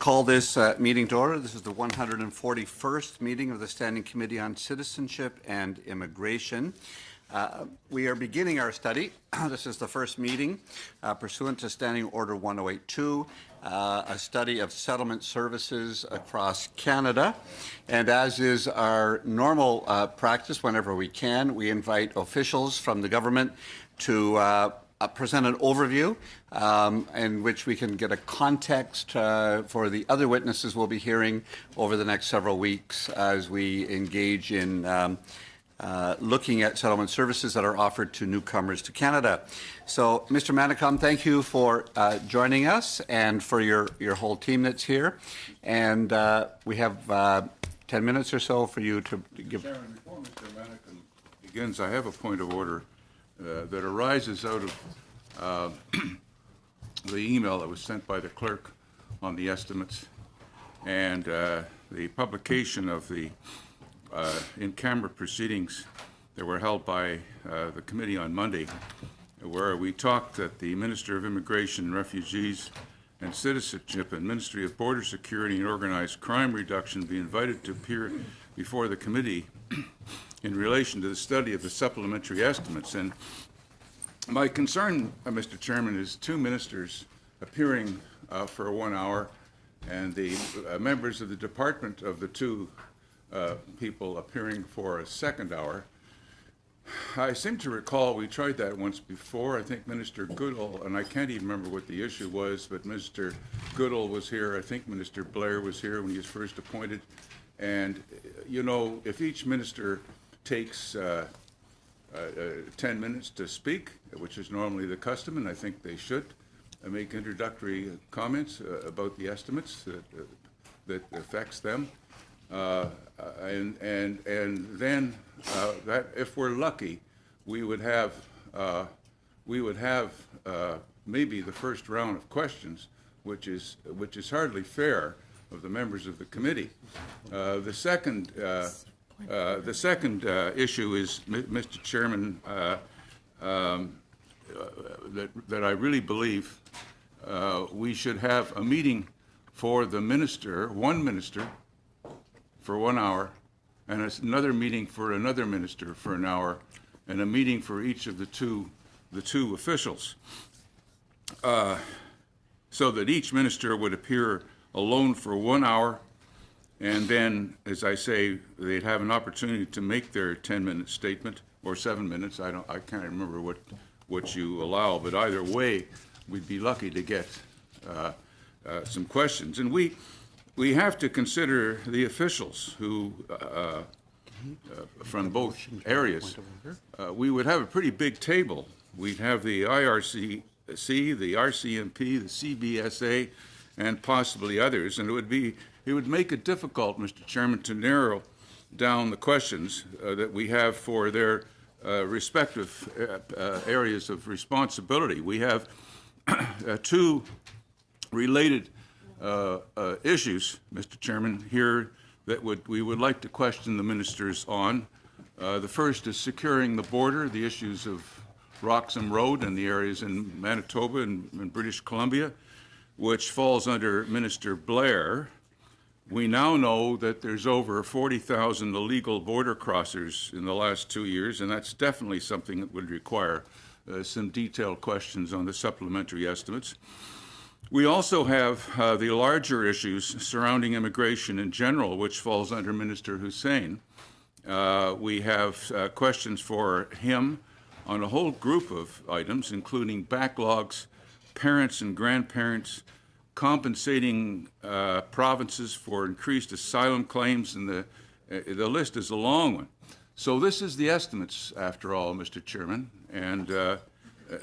call this meeting to order. This is the 141st meeting of the Standing Committee on Citizenship and Immigration. We are beginning our study. This is the first meeting pursuant to Standing Order 1082, a study of settlement services across Canada. And as is our normal practice, whenever we can, we invite officials from the government to present an overview in which we can get a context for the other witnesses we'll be hearing over the next several weeks as we engage in looking at settlement services that are offered to newcomers to Canada. So, Mr. Manicom, thank you for joining us and for your whole team that's here. And we have 10 minutes or so for you to give. Sharon, before Mr. Manicom begins, I have a point of order that arises out of the email that was sent by the clerk on the estimates and the publication of the in-camera proceedings that were held by the committee on Monday, where we talked that the Minister of Immigration, Refugees and Citizenship and Ministry of Border Security and Organized Crime Reduction be invited to appear before the committee in relation to the study of the supplementary estimates. And my concern, Mr. Chairman, is two ministers appearing for 1 hour and the members of the department of the two people appearing for a second hour. I seem to recall we tried that once before. I think Minister Goodall, and I can't even remember what the issue was, but Mr. Goodall was here. I think Minister Blair was here when he was first appointed. And, you know, if each minister takes 10 minutes to speak, which is normally the custom, and I think they should make introductory comments about the estimates that affects them. And then that, if we're lucky, we would have maybe the first round of questions, which is hardly fair of the members of the committee. The second issue is, Mr. Chairman, that I really believe we should have a meeting for the minister, one minister, for 1 hour, and another meeting for another minister for an hour, and a meeting for each of the two officials, so that each minister would appear alone for 1 hour, and then, as I say, they'd have an opportunity to make their 10-minute statement, or 7 minutes. I can't remember what you allow, but either way, we'd be lucky to get some questions. And we have to consider the officials who, from both areas, we would have a pretty big table. We'd have the IRCC, the RCMP, the CBSA, and possibly others, and it would make it difficult, Mr. Chairman, to narrow down the questions that we have for their respective areas of responsibility. We have two related issues, Mr. Chairman, here that we would like to question the ministers on. The first is securing the border, the issues of Roxham Road and the areas in Manitoba and British Columbia, which falls under Minister Blair. We now know that there's over 40,000 illegal border crossers in the last 2 years, and that's definitely something that would require some detailed questions on the supplementary estimates. We also have the larger issues surrounding immigration in general, which falls under Minister Hussein. We have questions for him on a whole group of items, including backlogs, parents and grandparents, compensating provinces for increased asylum claims, and the list is a long one. So this is the estimates, after all, Mr. Chairman, and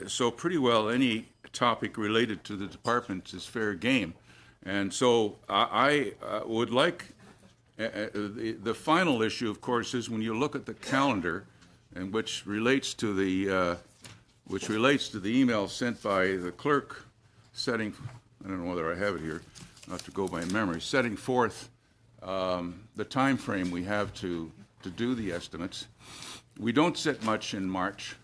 so pretty well any topic related to the department is fair game. And so I would like, the final issue, of course, is when you look at the calendar, and which relates to the email sent by the clerk setting, I don't know whether I have it here, not to go by memory, setting forth the time frame we have to do the estimates. We don't sit much in March.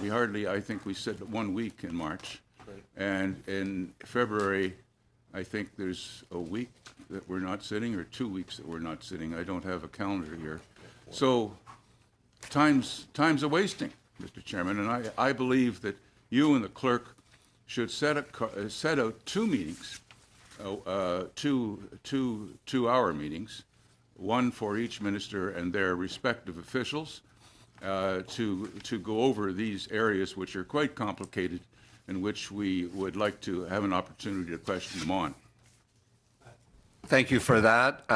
We hardly, I think we sit 1 week in March. Right. And in February, I think there's a week that we're not sitting, or 2 weeks that we're not sitting. I don't have a calendar here. So time's a wasting, Mr. Chairman, and I believe that you and the clerk should set out 2 meetings, 2-hour meetings, one for each minister and their respective officials, to go over these areas which are quite complicated and which we would like to have an opportunity to question them on. Thank you for that.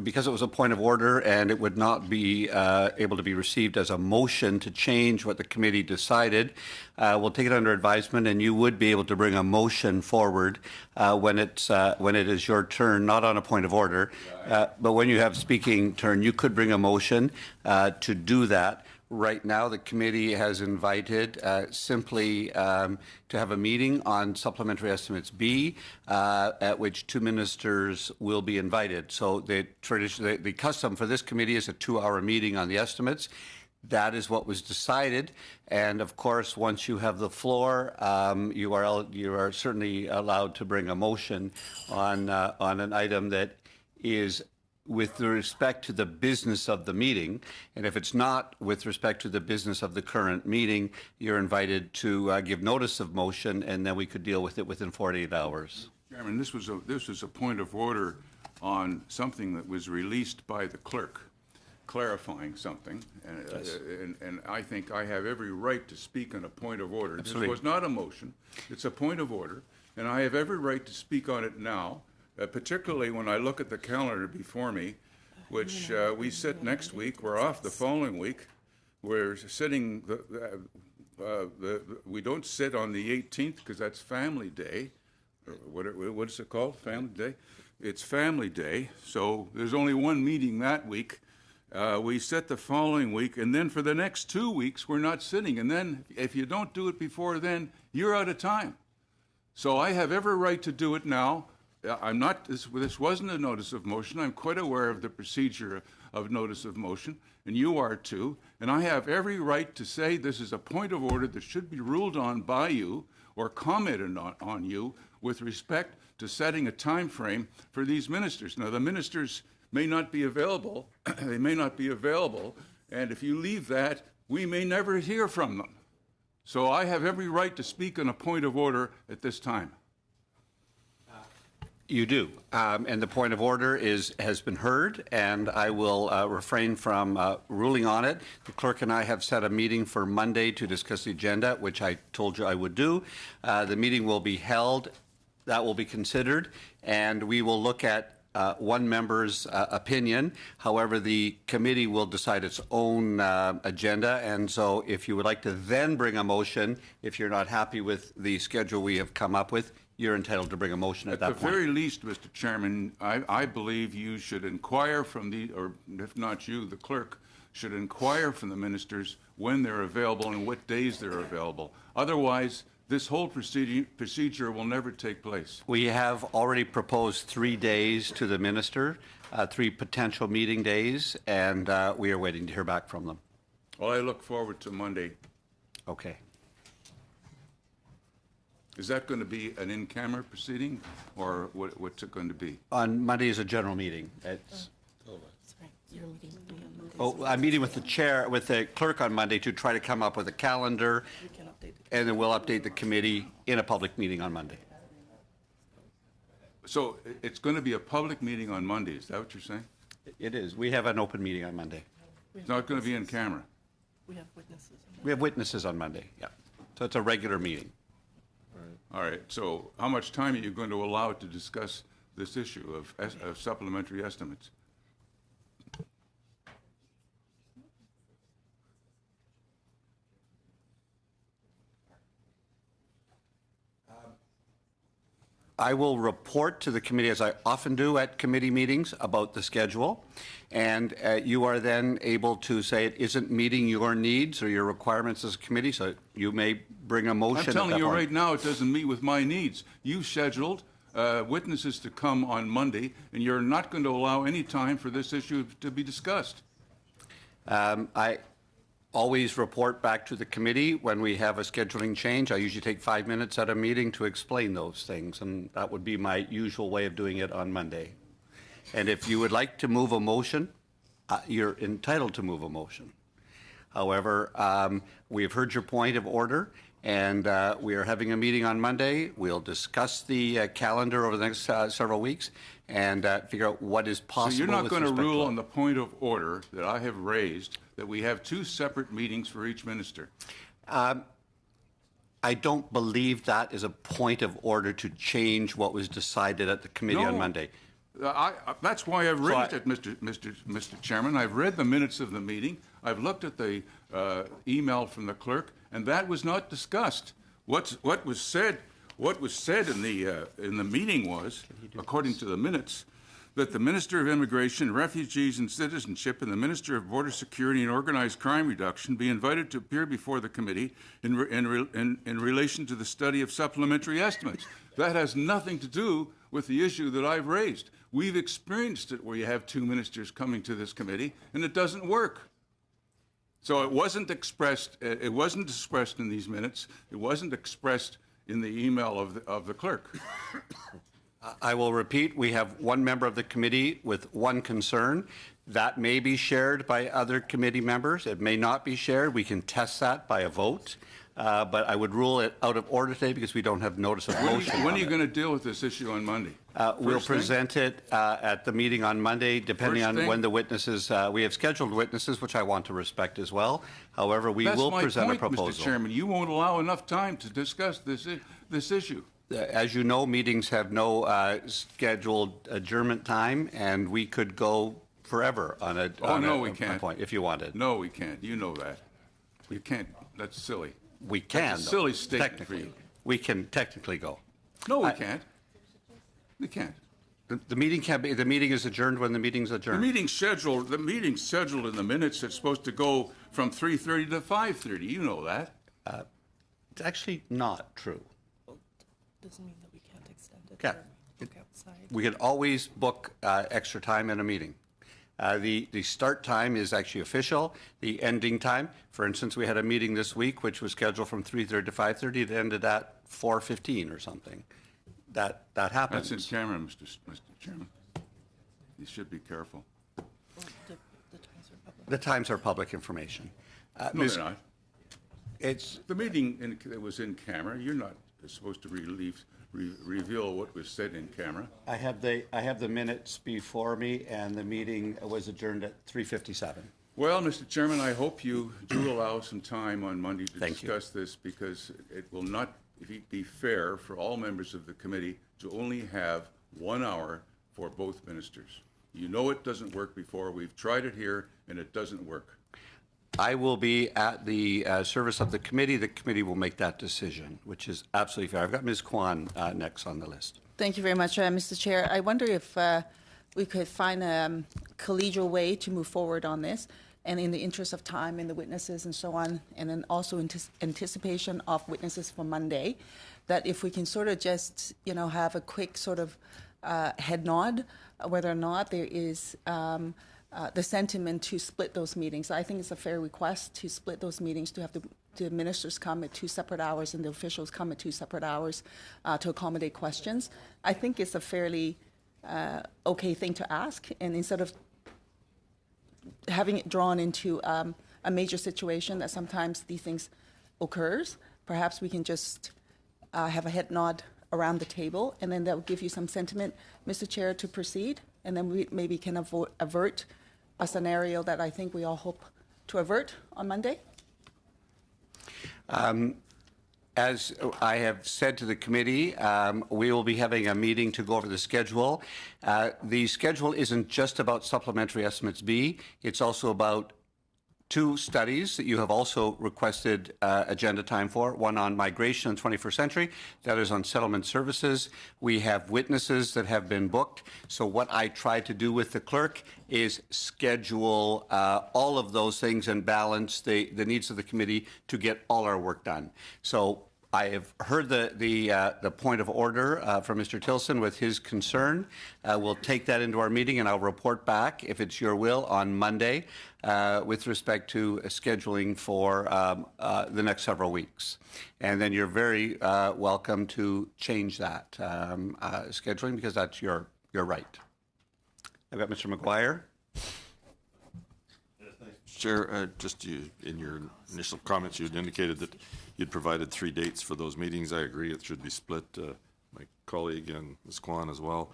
Because it was a point of order and it would not be able to be received as a motion to change what the committee decided, we'll take it under advisement, and you would be able to bring a motion forward when it is your turn, not on a point of order, but when you have speaking turn, you could bring a motion to do that. Right now, the committee has invited simply to have a meeting on Supplementary Estimates B, at which 2 ministers will be invited. So the custom for this committee is a 2-hour meeting on the estimates. That is what was decided. And of course, once you have the floor, you are certainly allowed to bring a motion on an item that is with respect to the business of the meeting. And if it's not with respect to the business of the current meeting, you're invited to give notice of motion, and then we could deal with it within 48 hours. Chairman, this was a point of order on something that was released by the clerk, clarifying something, and I think I have every right to speak on a point of order. Absolutely. This was not a motion. It's a point of order, and I have every right to speak on it now, particularly when I look at the calendar before me, which we sit next week, we're off the following week, we're sitting, we don't sit on the 18th because that's Family Day. What is it called? Family Day? It's Family Day, so there's only one meeting that week. We sit the following week, and then for the next 2 weeks, we're not sitting. And then if you don't do it before then, you're out of time. So I have every right to do it now. I'm not, this wasn't a notice of motion. I'm quite aware of the procedure of notice of motion, and you are too. And I have every right to say this is a point of order that should be ruled on by you or commented on you with respect to setting a time frame for these ministers. Now, the ministers may not be available. They may not be available. And if you leave that, we may never hear from them. So I have every right to speak on a point of order at this time. You do, and the point of order has been heard, and I will refrain from ruling on it. The clerk and I have set a meeting for Monday to discuss the agenda, which I told you I would do. The meeting will be held, that will be considered, and we will look at one member's opinion. However, the committee will decide its own agenda, and so if you would like to then bring a motion, if you're not happy with the schedule we have come up with, you're entitled to bring a motion at that point. At the very least, Mr. Chairman, I believe you should inquire from the, or if not you, the clerk, should inquire from the ministers when they're available and what days they're available. Otherwise, this whole procedure will never take place. We have already proposed 3 days to the minister, 3 potential meeting days, and we are waiting to hear back from them. Well, I look forward to Monday. Okay. Is that going to be an in-camera proceeding, or what's it going to be? On Monday is a general meeting. It's, You're meeting with me on Monday. oh, I'm meeting with the chair, with the clerk on Monday to try to come up with a calendar, We can update the and then we'll update the committee in a public meeting on Monday. So it's going to be a public meeting on Monday, is that what you're saying? It is. We have an open meeting on Monday. It's not going to be in camera? We have witnesses. We have witnesses on Monday, yeah. So it's a regular meeting. All right, so how much time are you going to allow to discuss this issue of supplementary estimates? I will report to the committee, as I often do at committee meetings, about the schedule. And you are then able to say it isn't meeting your needs or your requirements as a committee, so you may bring a motion. I'm telling you right now, it doesn't meet with my needs. You scheduled witnesses to come on Monday, and you're not going to allow any time for this issue to be discussed. always report back to the committee when we have a scheduling change. I usually take 5 minutes at a meeting to explain those things, and that would be my usual way of doing it on Monday. And if you would like to move a motion, you're entitled to move a motion. However, we have heard your point of order, and we are having a meeting on Monday. We'll discuss the calendar over the next several weeks and figure out what is possible. So you're not with going to respect rule on the point of order that I have raised, that we have 2 separate meetings for each minister? I don't believe that is a point of order to change what was decided at the committee on No. Monday. That's why I've raised it, Mr. Chairman. I've read the minutes of the meeting. I've looked at the email from the clerk, and that was not discussed. What was said in the meeting was, according to the minutes, that the Minister of Immigration, Refugees and Citizenship and the Minister of Border Security and Organized Crime Reduction be invited to appear before the committee in relation to the study of supplementary estimates. That has nothing to do with the issue that I've raised. We've experienced it where you have 2 ministers coming to this committee and it doesn't work. So it wasn't expressed in these minutes. It wasn't expressed in the email of the clerk. I will repeat, we have one member of the committee with one concern. That may be shared by other committee members. It may not be shared. We can test that by a vote. But I would rule it out of order today because we don't have notice of motion. When are you going to deal with this issue on Monday? We'll First thing? present it at the meeting on Monday, depending First on thing? when the witnesses, we have scheduled witnesses, which I want to respect as well. However, we will present a That's my point, proposal. Mr. Chairman. You won't allow enough time to discuss this issue. As you know, meetings have no scheduled adjournment time, and we could go forever on a we can't. point if you wanted. No, we can't. You know that. You can't. That's silly. We can. That's a though, silly statement for technically. you. We can technically go. No, we can't. We can't. The meeting can be. The meeting is adjourned when the meeting's The adjourned. meeting's scheduled in the minutes. It's supposed to go from 3:30 to 5:30. You know that. It's actually not true. Doesn't mean that we can't extend it. Yeah. or Look outside. We can always book extra time in a meeting. The start time is actually official. The ending time, for instance, we had a meeting this week which was scheduled from 3:30 to 5:30. It ended at 4:15 or something. That happens. That's in camera, Mr. Chairman. You should be careful. Well, the times are public. The times are public information. No, Ms. they're not. It's The meeting that was in camera. You're not supposed to reveal what was said in camera. I have the minutes before me, and the meeting was adjourned at 3:57. Well, Mr. Chairman, I hope you do allow some time on Monday to Thank you. discuss this, because it will not be fair for all members of the committee to only have 1 hour for both ministers. You know it doesn't work before. We've tried it here, and it doesn't work. I will be at the service of the committee. The committee will make that decision, which is absolutely fair. I've got Ms. Kwan next on the list. Thank you very much, Mr. Chair. I wonder if we could find a collegial way to move forward on this, and in the interest of time and the witnesses and so on, and then also anticipation of witnesses for Monday, that if we can sort of just, have a quick sort of head nod, whether or not there is the sentiment to split those meetings. I think it's a fair request to split those meetings, to have the ministers come at 2 separate hours and the officials come at 2 separate hours to accommodate questions. I think it's a fairly okay thing to ask, and instead of having it drawn into a major situation that sometimes these things occurs, perhaps we can just have a head nod around the table, and then that will give you some sentiment, Mr. Chair, to proceed, and then we maybe can avert a scenario that I think we all hope to avert on Monday. As I have said to the committee, we will be having a meeting to go over the schedule. The schedule isn't just about Supplementary Estimates B, it's also about 2 studies that you have also requested agenda time for, one on migration in the 21st century, the other is on settlement services. We have witnesses that have been booked. So what I try to do with the clerk is schedule all of those things and balance the needs of the committee to get all our work done. So I have heard the point of order from Mr. Tilson with his concern. We'll take that into our meeting, and I'll report back, if it's your will, on Monday with respect to scheduling for the next several weeks. And then you're very welcome to change that scheduling, because that's your right. I've got Mr. McGuire. Chair, in your initial comments, you had indicated that you'd provided 3 dates for those meetings. I agree, it should be split. My colleague and Ms. Kwan as well,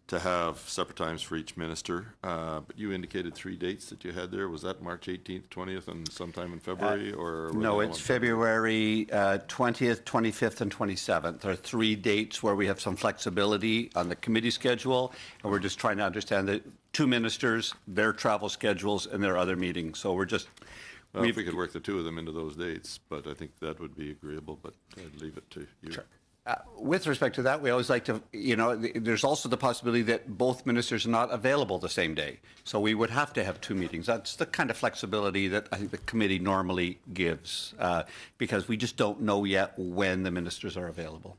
to have separate times for each minister. But you indicated 3 dates that you had there. Was that March 18th, 20th, and sometime in February? Or No, it's February 20th, 25th, and 27th. There are 3 dates where we have some flexibility on the committee schedule, and we're just trying to understand the 2 ministers, their travel schedules, and their other meetings. So we're just... Well, if we could work the 2 of them into those dates, but I think that would be agreeable, but I'd leave it to you. Sure. With respect to that, we always like to, there's also the possibility that both ministers are not available the same day. So we would have to have 2 meetings. That's the kind of flexibility that I think the committee normally gives, because we just don't know yet when the ministers are available.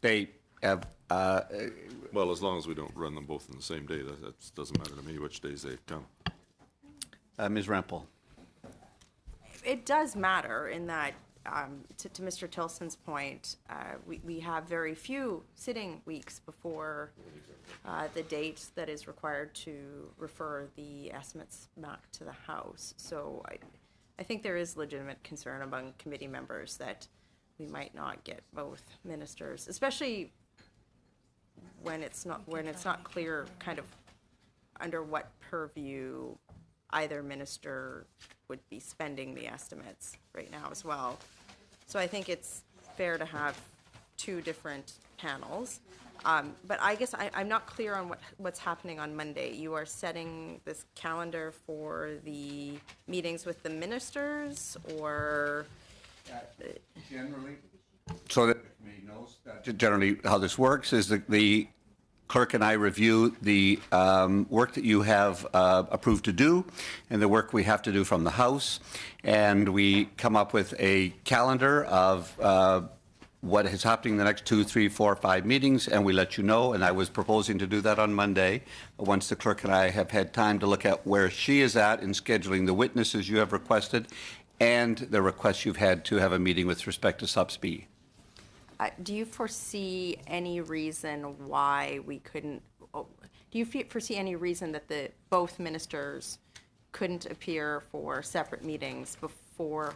They have... Well, as long as we don't run them both on the same day, that doesn't matter to me which days they come. Ms. Rempel. It does matter in that, to Mr. Tilson's point, we have very few sitting weeks before the date that is required to refer the estimates back to the House. So I think there is legitimate concern among committee members that we might not get both ministers, especially when it's not clear kind of under what purview either minister would be spending the estimates right now as well. So I think it's fair to have 2 different panels. But I guess I'm not clear on what's happening on Monday. You are setting this calendar for the meetings with the ministers, or? Generally. So that the committee knows that generally how this works is that the clerk and I review the work that you have approved to do and the work we have to do from the House, and we come up with a calendar of what is happening in the next 2, 3, 4, 5 meetings, and we let you know. And I was proposing to do that on Monday, once the clerk and I have had time to look at where she is at in scheduling the witnesses you have requested and the requests you've had to have a meeting with respect to Subs B. Do you foresee any reason why we couldn't? Do you foresee any reason that both ministers couldn't appear for separate meetings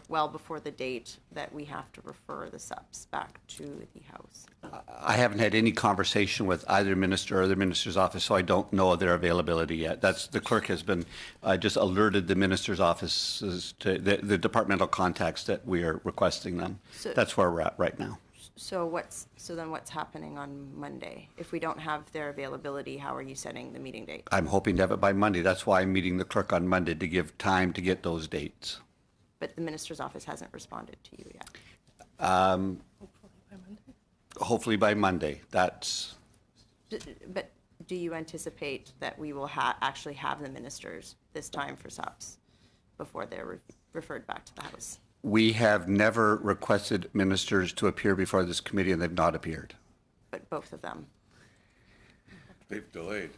well before the date that we have to refer the subs back to the House? I haven't had any conversation with either minister or the minister's office, so I don't know of their availability yet. The clerk has been just alerted the minister's offices to the departmental contacts that we are requesting them. So, that's where we're at right now. So then what's happening on Monday? If we don't have their availability, how are you setting the meeting date? I'm hoping to have it by Monday. That's why I'm meeting the clerk on Monday, to give time to get those dates. But the minister's office hasn't responded to you yet. Hopefully by Monday. That's. But do you anticipate that we will actually have the ministers this time for subs before they're referred back to the House? We have never requested ministers to appear before this committee, and they've not appeared. But both of them. They've delayed.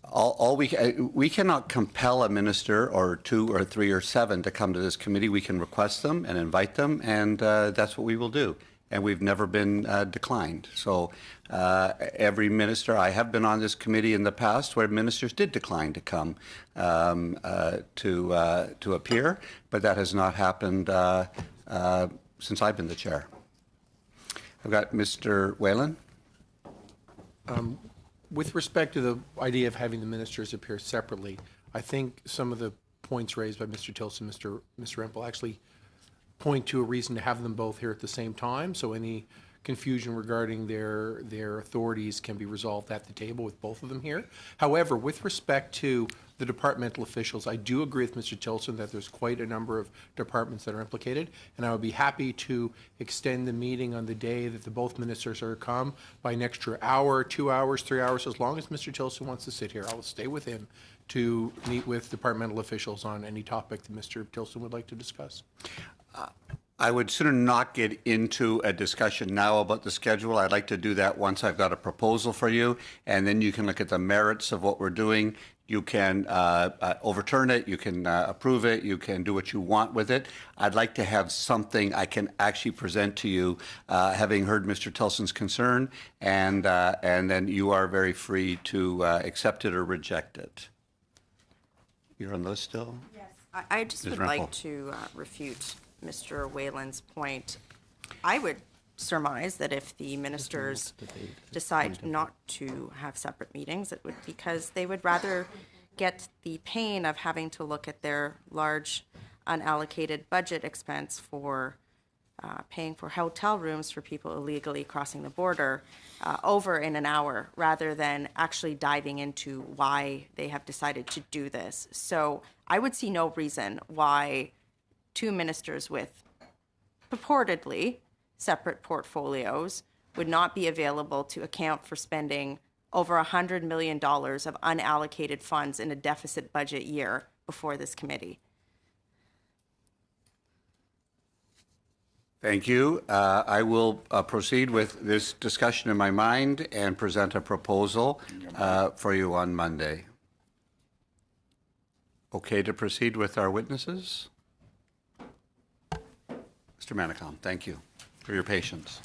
All we cannot compel a minister or 2 or 3 or 7 to come to this committee. We can request them and invite them, and that's what we will do. And we've never been declined. So every minister, I have been on this committee in the past where ministers did decline to come to appear, but that has not happened since I've been the chair. I've got Mr. Whalen. With respect to the idea of having the ministers appear separately, I think some of the points raised by Mr. Tilson, Mr. Rempel actually point to a reason to have them both here at the same time, so any confusion regarding their authorities can be resolved at the table with both of them here. However, with respect to the departmental officials, I do agree with Mr. Tilson that there's quite a number of departments that are implicated, and I would be happy to extend the meeting on the day that the both ministers are to come by an extra hour, 2 hours, 3 hours, as long as Mr. Tilson wants to sit here. I will stay with him to meet with departmental officials on any topic that Mr. Tilson would like to discuss. I would sooner not get into a discussion now about the schedule. I'd like to do that once I've got a proposal for you, and then you can look at the merits of what we're doing. You can overturn it, you can approve it, you can do what you want with it. I'd like to have something I can actually present to you, having heard Mr. Tillson's concern, and then you are very free to accept it or reject it. You're on the list still? Yes. I just Ms. would like Rempel. to refute Mr. Whalen's point. I would surmise that if the ministers decide not to have separate meetings, it would because they would rather get the pain of having to look at their large unallocated budget expense for paying for hotel rooms for people illegally crossing the border over in an hour rather than actually diving into why they have decided to do this. So I would see no reason why two ministers with purportedly separate portfolios would not be available to account for spending over $100 million of unallocated funds in a deficit budget year before this committee. Thank you. I will proceed with this discussion in my mind and present a proposal for you on Monday. Okay to proceed with our witnesses? Mr. Manicom, thank you for your patience.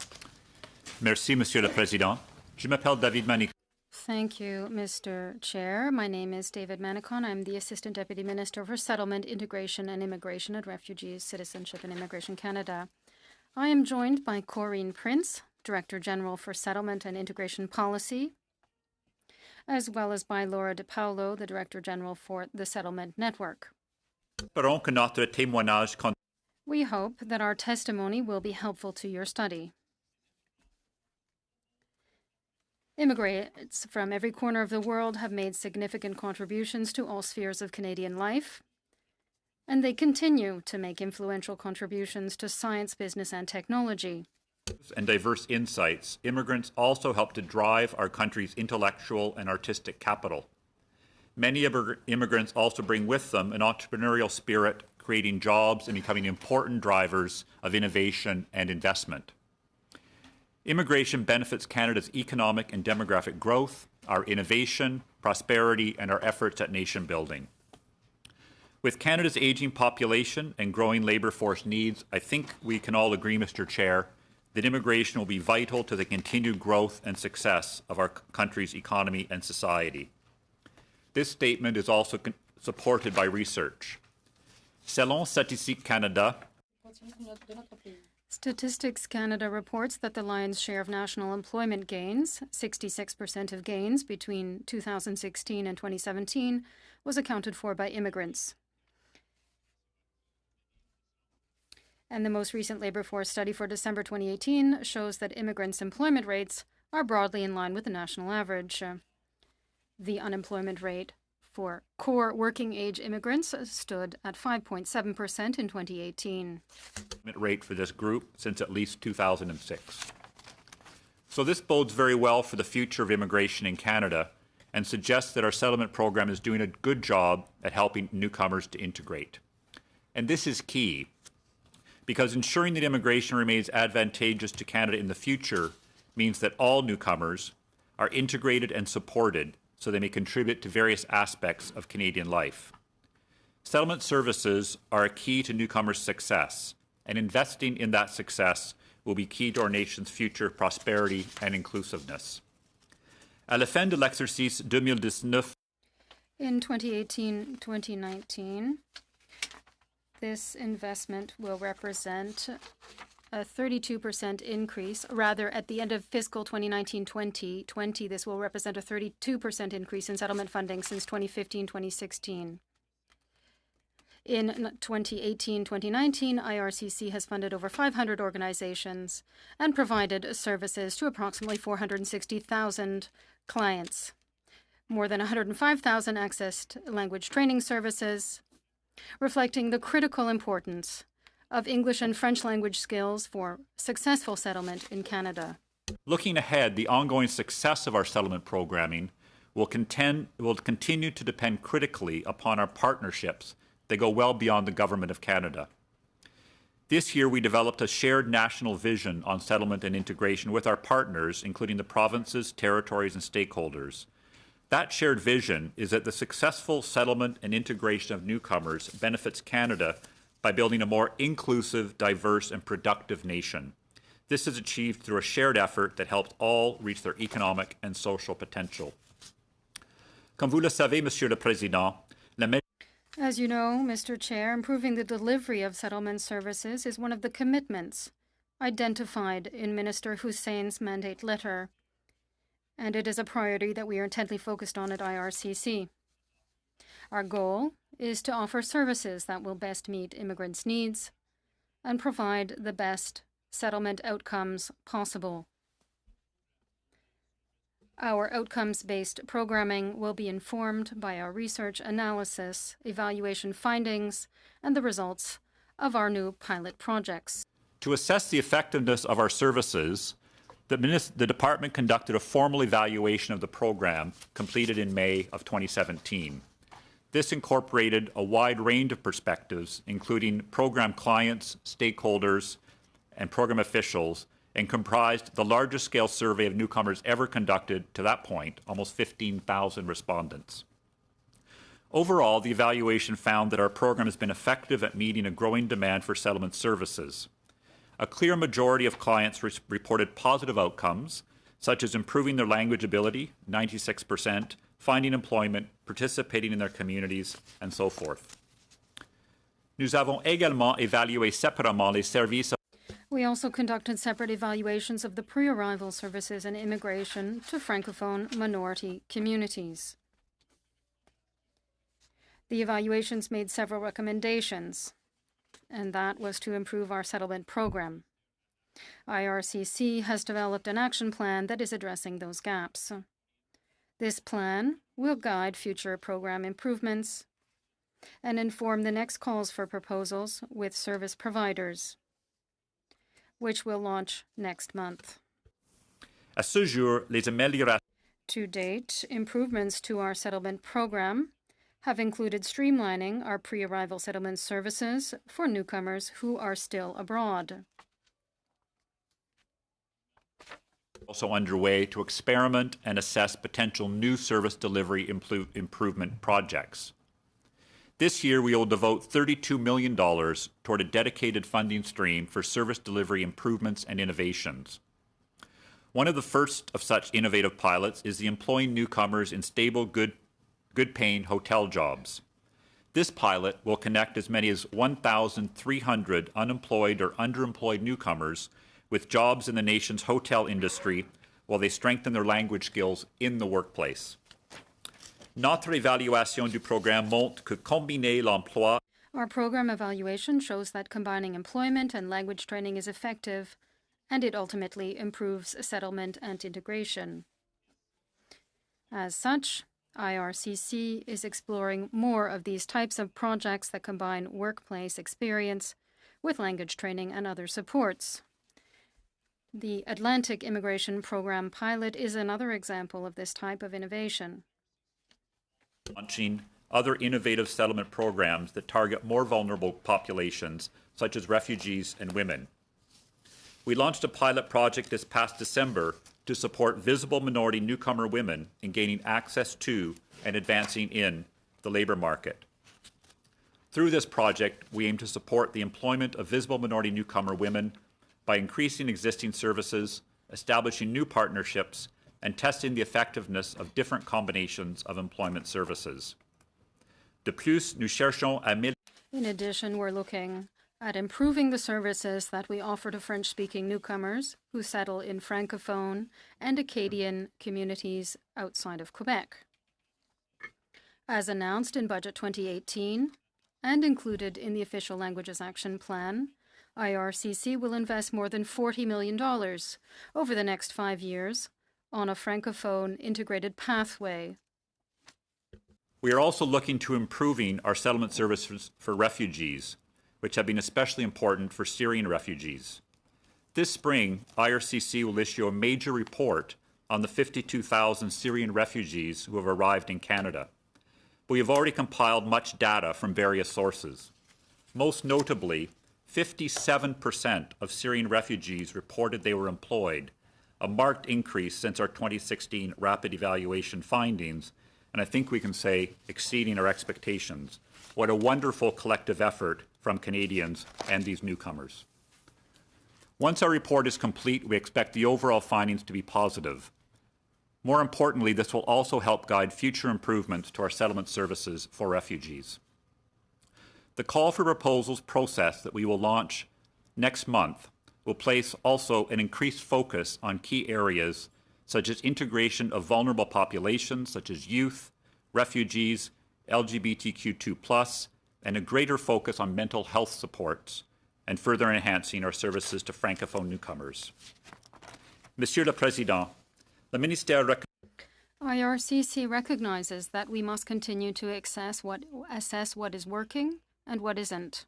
Merci, Monsieur le Président. Je m'appelle David Manicon. Thank you, Mr. Chair. My name is David Manicon. I'm the Assistant Deputy Minister for Settlement, Integration and Immigration at Refugees, Citizenship and Immigration Canada. I am joined by Corinne Prince, Director General for Settlement and Integration Policy, as well as by Laura DePaulo, the Director General for the Settlement Network. Espérons que notre témoignage We hope that our testimony will be helpful to your study. Immigrants from every corner of the world have made significant contributions to all spheres of Canadian life, and they continue to make influential contributions to science, business, and technology. and diverse insights, immigrants also help to drive our country's intellectual and artistic capital. Many immigrants also bring with them an entrepreneurial spirit, creating jobs and becoming important drivers of innovation and investment. Immigration benefits Canada's economic and demographic growth, our innovation, prosperity, and our efforts at nation building. With Canada's aging population and growing labour force needs, I think we can all agree, Mr. Chair, that immigration will be vital to the continued growth and success of our country's economy and society. This statement is also supported by research. Selon Statistiques Canada, Statistics Canada reports that the lion's share of national employment gains, 66% of gains between 2016 and 2017, was accounted for by immigrants. And the most recent labour force study for December 2018 shows that immigrants' employment rates are broadly in line with the national average. The unemployment rate for core working-age immigrants stood at 5.7% in 2018. Rate for this group since at least 2006. So this bodes very well for the future of immigration in Canada and suggests that our settlement program is doing a good job at helping newcomers to integrate. And this is key, because ensuring that immigration remains advantageous to Canada in the future means that all newcomers are integrated and supported so they may contribute to various aspects of Canadian life. Settlement services are a key to newcomers' success, and investing in that success will be key to our nation's future prosperity and inclusiveness. À la fin de l'exercice 2019, In 2018-2019, this investment will represent a 32% increase. Rather, at the end of fiscal 2019-2020, this will represent a 32% increase in settlement funding since 2015-2016. In 2018-2019, IRCC has funded over 500 organizations and provided services to approximately 460,000 clients. More than 105,000 accessed language training services, reflecting the critical importance of English and French language skills for successful settlement in Canada. looking ahead, the ongoing success of our settlement programming will continue to depend critically upon our partnerships that go well beyond the Government of Canada. This year, we developed a shared national vision on settlement and integration with our partners, including the provinces, territories, and stakeholders. That shared vision is that the successful settlement and integration of newcomers benefits Canada by building a more inclusive, diverse, and productive nation. This is achieved through a shared effort that helps all reach their economic and social potential. Comme vous le savez, Monsieur le Président, As you know, Mr. Chair, improving the delivery of settlement services is one of the commitments identified in Minister Hussein's mandate letter, and it is a priority that we are intently focused on at IRCC. Our goal is to offer services that will best meet immigrants' needs and provide the best settlement outcomes possible. Our outcomes-based programming will be informed by our research analysis, evaluation findings, and the results of our new pilot projects. To assess the effectiveness of our services, the Department conducted a formal evaluation of the program completed in May of 2017. This incorporated a wide range of perspectives, including program clients, stakeholders, and program officials, and comprised the largest scale survey of newcomers ever conducted to that point, almost 15,000 respondents. Overall, the evaluation found that our program has been effective at meeting a growing demand for settlement services. A clear majority of clients reported positive outcomes, such as improving their language ability, 96%, finding employment, participating in their communities, and so forth. Nous avons également évalué séparément les services. We also conducted separate evaluations of the pre-arrival services and immigration to Francophone minority communities. The evaluations made several recommendations, and that was to improve our settlement program. IRCC has developed an action plan that is addressing those gaps. This plan will guide future program improvements and inform the next calls for proposals with service providers, which will launch next month. À ce jour, les améliorations. To date, improvements to our settlement program have included streamlining our pre-arrival settlement services for newcomers who are still abroad. Also underway to experiment and assess potential new service delivery improvement projects. This year, we will devote $32 million toward a dedicated funding stream for service delivery improvements and innovations. One of the first of such innovative pilots is the employing newcomers in stable, good-paying hotel jobs. This pilot will connect as many as 1,300 unemployed or underemployed newcomers with jobs in the nation's hotel industry while they strengthen their language skills in the workplace. Notre évaluation du programme montre que combiner l'emploi. Our program evaluation shows that combining employment and language training is effective, and it ultimately improves settlement and integration. As such, IRCC is exploring more of these types of projects that combine workplace experience with language training and other supports. The Atlantic Immigration Program pilot is another example of this type of innovation. Launching other innovative settlement programs that target more vulnerable populations, such as refugees and women. We launched a pilot project this past December to support visible minority newcomer women in gaining access to and advancing in the labor market. Through this project, we aim to support the employment of visible minority newcomer women by increasing existing services, establishing new partnerships, and testing the effectiveness of different combinations of employment services. De plus, nous cherchons à In addition, we're looking at improving the services that we offer to French-speaking newcomers who settle in Francophone and Acadian communities outside of Quebec. As announced in Budget 2018 and included in the Official Languages Action Plan, IRCC will invest more than $40 million over the next 5 years on a Francophone integrated pathway. We are also looking to improving our settlement services for refugees, which have been especially important for Syrian refugees. This spring, IRCC will issue a major report on the 52,000 Syrian refugees who have arrived in Canada. We have already compiled much data from various sources. Most notably, 57% of Syrian refugees reported they were employed, a marked increase since our 2016 rapid evaluation findings, and I think we can say exceeding our expectations. What a wonderful collective effort from Canadians and these newcomers. Once our report is complete, we expect the overall findings to be positive. More importantly, this will also help guide future improvements to our settlement services for refugees. The call for proposals process that we will launch next month will place also an increased focus on key areas such as integration of vulnerable populations such as youth, refugees, LGBTQ2+, and a greater focus on mental health supports, and further enhancing our services to Francophone newcomers. Monsieur le Président, le ministère IRCC recognizes that we must continue to assess what is working and what isn't,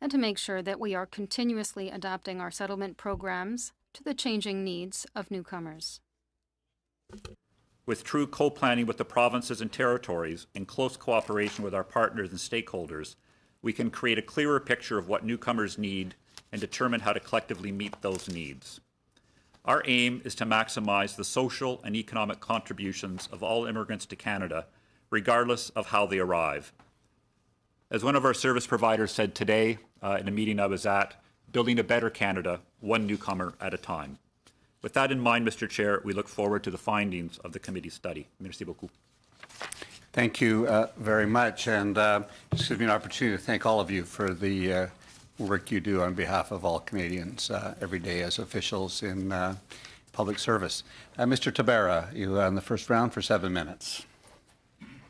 and to make sure that we are continuously adapting our settlement programs to the changing needs of newcomers. With true co-planning with the provinces and territories, in close cooperation with our partners and stakeholders, we can create a clearer picture of what newcomers need and determine how to collectively meet those needs. Our aim is to maximize the social and economic contributions of all immigrants to Canada, regardless of how they arrive. As one of our service providers said today in a meeting I was at, building a better Canada, one newcomer at a time. With that in mind, Mr. Chair, we look forward to the findings of the committee study. Merci beaucoup. Thank you very much, and this gives me an opportunity to thank all of you for the work you do on behalf of all Canadians every day as officials in public service. Mr. Tabera, you are in the first round for 7 minutes.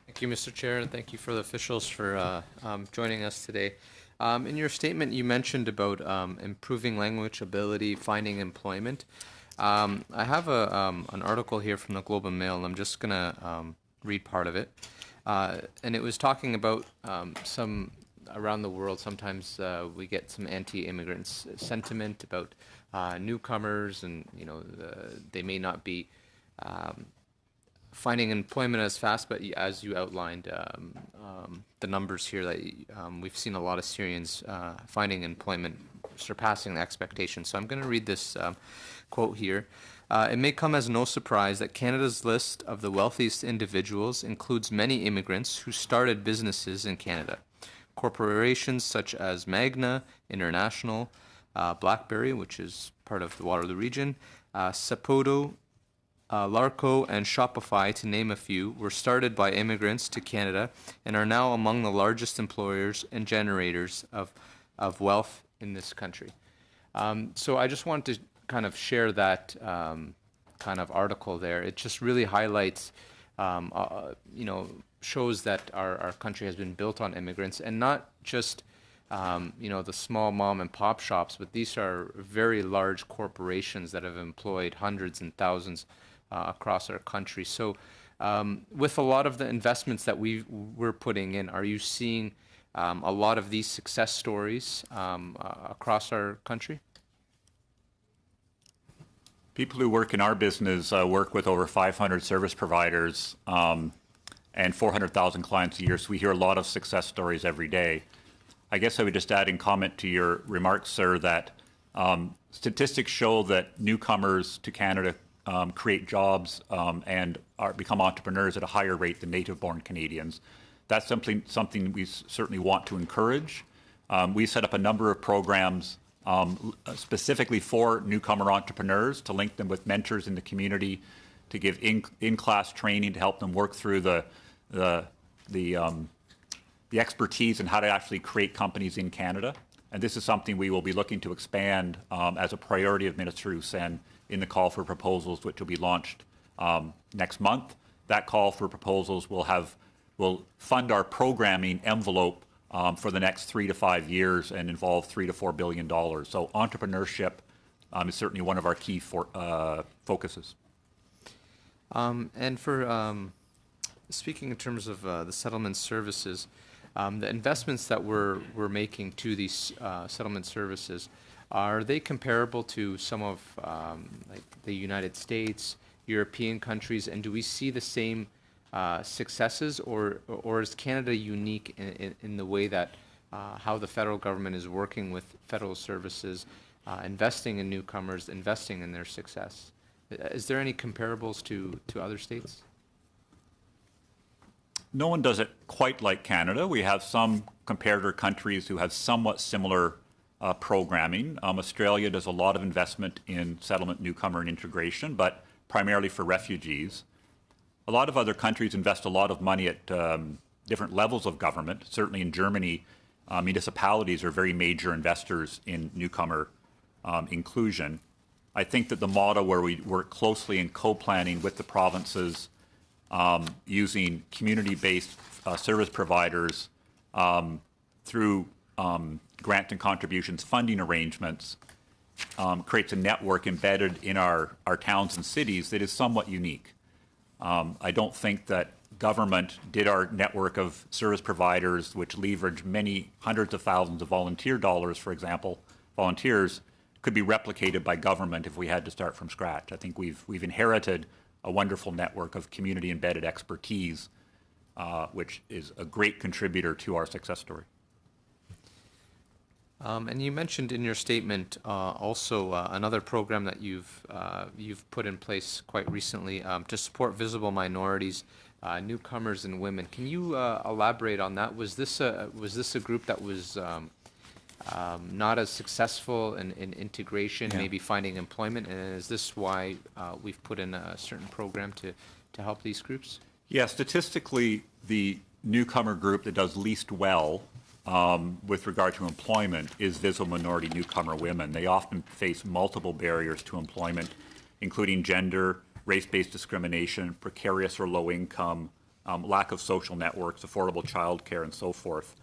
Thank you, Mr. Chair, and thank you for the officials for joining us today. In your statement, you mentioned about improving language ability, finding employment. I have an article here from the Globe and Mail, and I'm just going to read part of it. And it was talking about some around the world. Sometimes we get some anti-immigrant sentiment about newcomers, and they may not be finding employment as fast, but as you outlined, the numbers here that we've seen a lot of Syrians finding employment surpassing the expectations. So I'm going to read this quote here. It may come as no surprise that Canada's list of the wealthiest individuals includes many immigrants who started businesses in Canada. Corporations such as Magna International, BlackBerry, which is part of the Waterloo region, Saputo, Larco, and Shopify, to name a few, were started by immigrants to Canada and are now among the largest employers and generators of wealth in this country. So I just wanted to kind of share that kind of article there. It just really highlights, shows that our country has been built on immigrants, and not just the small mom and pop shops, but these are very large corporations that have employed hundreds and thousands across our country. So with a lot of the investments that we're putting in, are you seeing a lot of these success stories across our country? People who work in our business work with over 500 service providers and 400,000 clients a year, so we hear a lot of success stories every day. I guess I would just add in comment to your remarks, sir, that statistics show that newcomers to Canada create jobs and become entrepreneurs at a higher rate than native-born Canadians. That's something we certainly want to encourage. We set up a number of programs specifically for newcomer entrepreneurs to link them with mentors in the community, to give in-class training to help them work through the expertise in how to actually create companies in Canada. And this is something we will be looking to expand as a priority of Minister Hussein in the call for proposals, which will be launched next month. That call for proposals will fund our programming envelope for the next 3 to 5 years and involve $3 to $4 billion. So entrepreneurship is certainly one of our key focuses. And for speaking in terms of the settlement services, the investments that we're making to these settlement services, are they comparable to some of like the United States, European countries, and do we see the same successes, or is Canada unique in the way that how the federal government is working with federal services, investing in newcomers, investing in their success. Is there any comparables to other states? No one does it quite like Canada. We have some comparator countries who have somewhat similar programming. Australia does a lot of investment in settlement, newcomer, and integration, but primarily for refugees. A lot of other countries invest a lot of money at different levels of government. Certainly in Germany, municipalities are very major investors in newcomer inclusion. I think that the model where we work closely in co-planning with the provinces, using community-based service providers through grant and contributions funding arrangements creates a network embedded in our towns and cities that is somewhat unique. I don't think that government did our network of service providers, which leverage many hundreds of thousands of volunteer dollars, for example, volunteers, could be replicated by government if we had to start from scratch. I think we've inherited a wonderful network of community-embedded expertise, which is a great contributor to our success story. And you mentioned in your statement also another program that you've put in place quite recently to support visible minorities, newcomers, and women. Can you elaborate on that? Was this a group that was not as successful in integration, maybe finding employment, and is this why we've put in a certain program to help these groups? Yeah, statistically, the newcomer group that does least well with regard to employment is visible minority newcomer women. They often face multiple barriers to employment, including gender, race-based discrimination, precarious or low income, lack of social networks, affordable childcare, and so forth.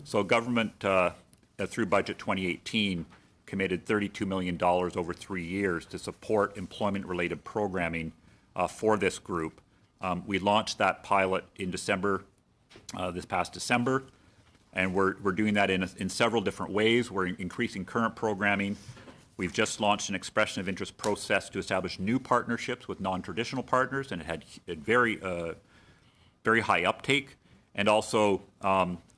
So government, through Budget 2018, committed $32 million over 3 years to support employment-related programming for this group. We launched that pilot in December, this past December, and we're doing that in several different ways. We're increasing current programming. We've just launched an expression of interest process to establish new partnerships with non-traditional partners, and it had very high uptake, and also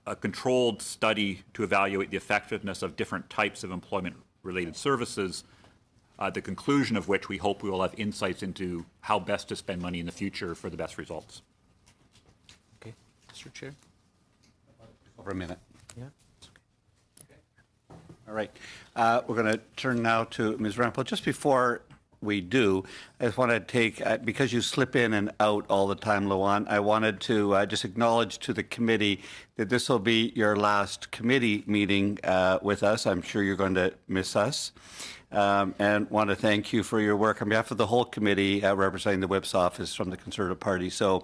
a controlled study to evaluate the effectiveness of different types of employment-related services, the conclusion of which we hope we will have insights into how best to spend money in the future for the best results. Okay, Mr. Chair. Over a minute. Yeah. All right. We're going to turn now to Ms. Rempel. Just before we do, I just want to take, because you slip in and out all the time, Luan, I wanted to just acknowledge to the committee that this will be your last committee meeting with us. I'm sure you're going to miss us. And want to thank you for your work on behalf of the whole committee representing the Whip's office from the Conservative Party. So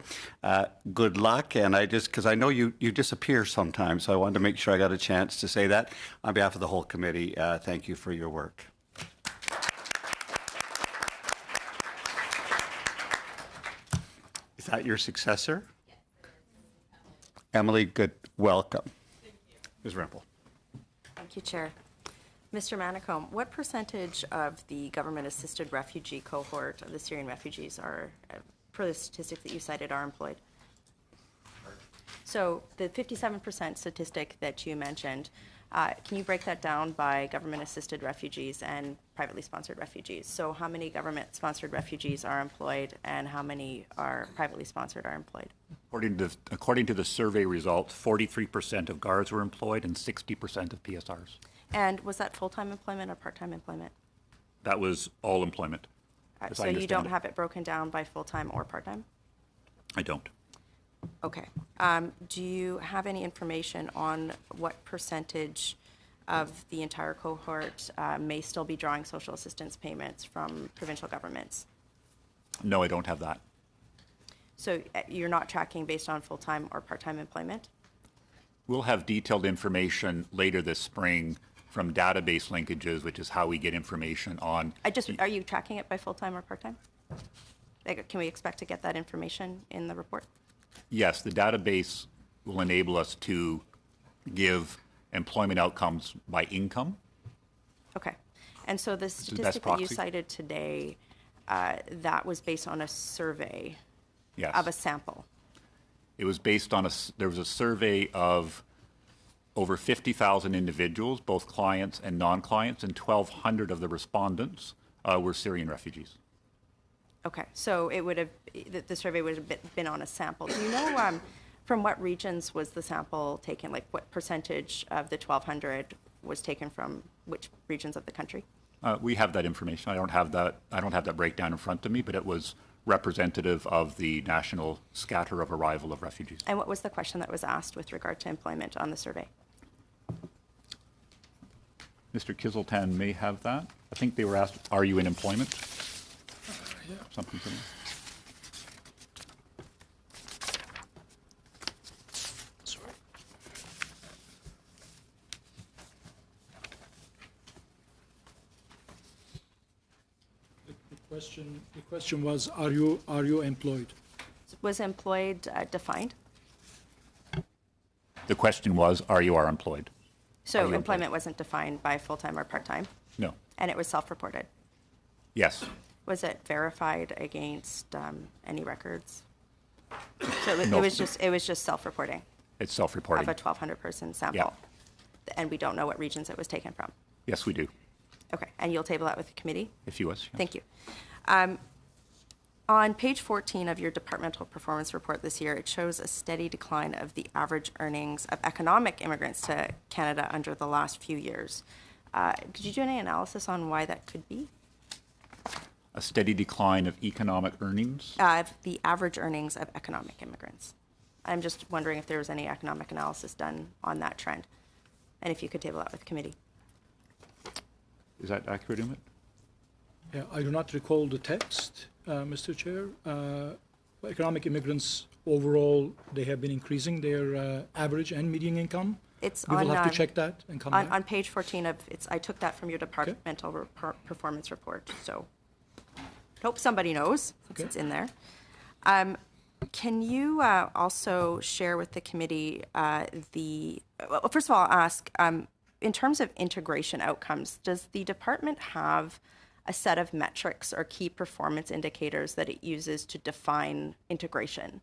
good luck. And because I know you disappear sometimes, so I wanted to make sure I got a chance to say that. On behalf of the whole committee, thank you for your work. Is that your successor? Emily, good. Welcome. Ms. Rempel. Thank you, Chair. Mr. Manicombe, what percentage of the government-assisted refugee cohort of the Syrian refugees are, per the statistic that you cited, are employed? So the 57% statistic that you mentioned, can you break that down by government-assisted refugees and privately sponsored refugees? So how many government-sponsored refugees are employed and how many are privately sponsored are employed? According to the survey results, 43% of guards were employed and 60% of PSRs. And was that full-time employment or part-time employment? That was all employment. as I So you understand don't it. have it broken down by full-time or part-time? I don't. Okay. Do you have any information on what percentage of the entire cohort may still be drawing social assistance payments from provincial governments? No, I don't have that. So you're not tracking based on full-time or part-time employment? We'll have detailed information later this spring from database linkages, which is how we get information on. Are you tracking it by full-time or part-time? Like, can we expect to get that information in the report? Yes, the database will enable us to give employment outcomes by income. Okay. And so the the best statistic that you proxy. cited today, that was based on a survey Yes. of a sample. It was based on there was a survey of over 50,000 individuals, both clients and non-clients, and 1,200 of the respondents were Syrian refugees. Okay, so it would have, the survey would have been on a sample. Do you know from what regions was the sample taken? Like what percentage of the 1,200 was taken from which regions of the country? We have that information. I don't have that breakdown in front of me, but it was representative of the national scatter of arrival of refugees. And what was the question that was asked with regard to employment on the survey? Mr. Kiseltan may have that. I think they were asked, are you in employment? Something similar. The question was, are you employed? Was employed defined? The question was, are you employed? So employment wasn't defined by full-time or part-time? No. And it was self-reported? Yes. Was it verified against any records? So it No. was just self-reporting It's self-reporting. of a 1,200 person sample? Yeah. And we don't know what regions it was taken from? Yes, we do. Okay, and you'll table that with the committee? If you wish. Yes. Thank you. On page 14 of your departmental performance report this year, it shows a steady decline of the average earnings of economic immigrants to Canada under the last few years. Could you do any analysis on why that could be? A steady decline of economic earnings. The average earnings of economic immigrants. I'm just wondering if there was any economic analysis done on that trend, and if you could table that with the committee. Is that accurate, Umit? Yeah, I do not recall the text, Mr. Chair. Economic immigrants overall, they have been increasing their average and median income. It's We on, will have to check that and come back. on page 14 of, I took that from your departmental performance report, so hope somebody knows, since it's in there. Can you also share with the committee well, first of all, I'll ask, in terms of integration outcomes, does the department have a set of metrics or key performance indicators that it uses to define integration?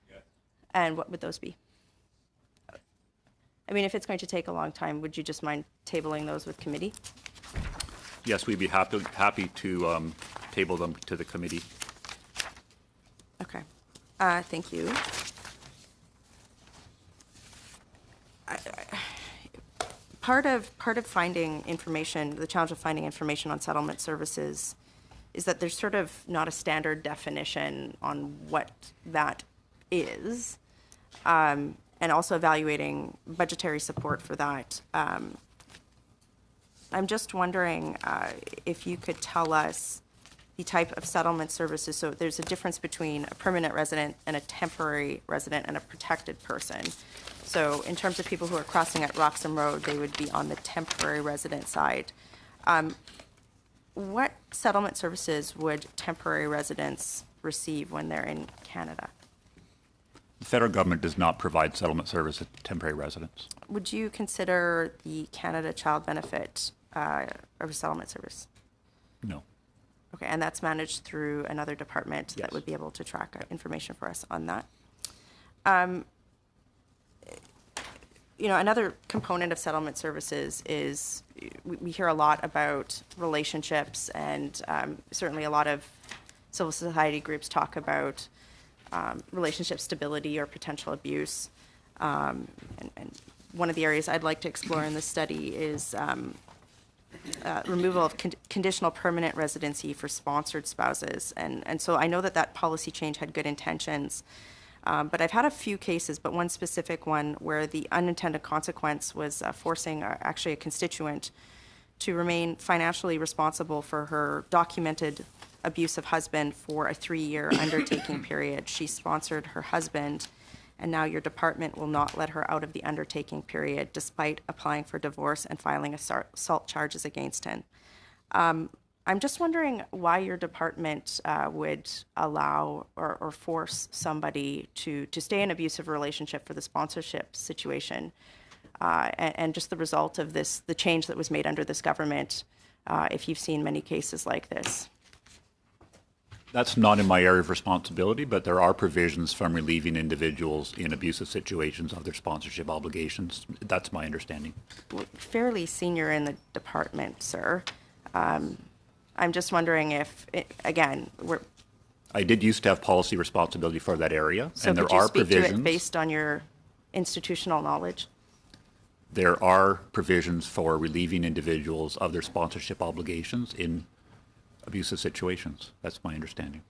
Yes. And what would those be? I mean, if it's going to take a long time, would you just mind tabling those with committee? Yes, we'd be happy to table them to the committee. Okay. Thank you. Part of finding information, the challenge of finding information on settlement services, is that there's sort of not a standard definition on what that is, and also evaluating budgetary support for that. I'm just wondering if you could tell us the type of settlement services. So there's a difference between a permanent resident and a temporary resident and a protected person. So in terms of people who are crossing at Roxham Road, they would be on the temporary resident side. What settlement services would temporary residents receive when they're in Canada? The federal government does not provide settlement service to temporary residents. Would you consider the Canada Child Benefit a settlement service? No. Okay, and that's managed through another department that Yes. would be able to track information for us on that. Another component of settlement services is we hear a lot about relationships, and certainly a lot of civil society groups talk about relationship stability or potential abuse. And one of the areas I'd like to explore in this study is removal of conditional permanent residency for sponsored spouses. And so I know that policy change had good intentions, but I've had a few cases, but one specific one where the unintended consequence was forcing actually a constituent to remain financially responsible for her documented abusive husband for a 3-year undertaking period. She sponsored her husband, and now your department will not let her out of the undertaking period despite applying for divorce and filing assault charges against him. I'm just wondering why your department would allow or force somebody to stay in an abusive relationship for the sponsorship situation, and just the result of the change that was made under this government, if you've seen many cases like this. That's not in my area of responsibility, but there are provisions from relieving individuals in abusive situations of their sponsorship obligations. That's my understanding. Fairly senior in the department, sir. I'm just wondering if, again, I did used to have policy responsibility for that area, so and there could you are speak to it provisions. based on your institutional knowledge? There are provisions for relieving individuals of their sponsorship obligations in abusive situations. That's my understanding.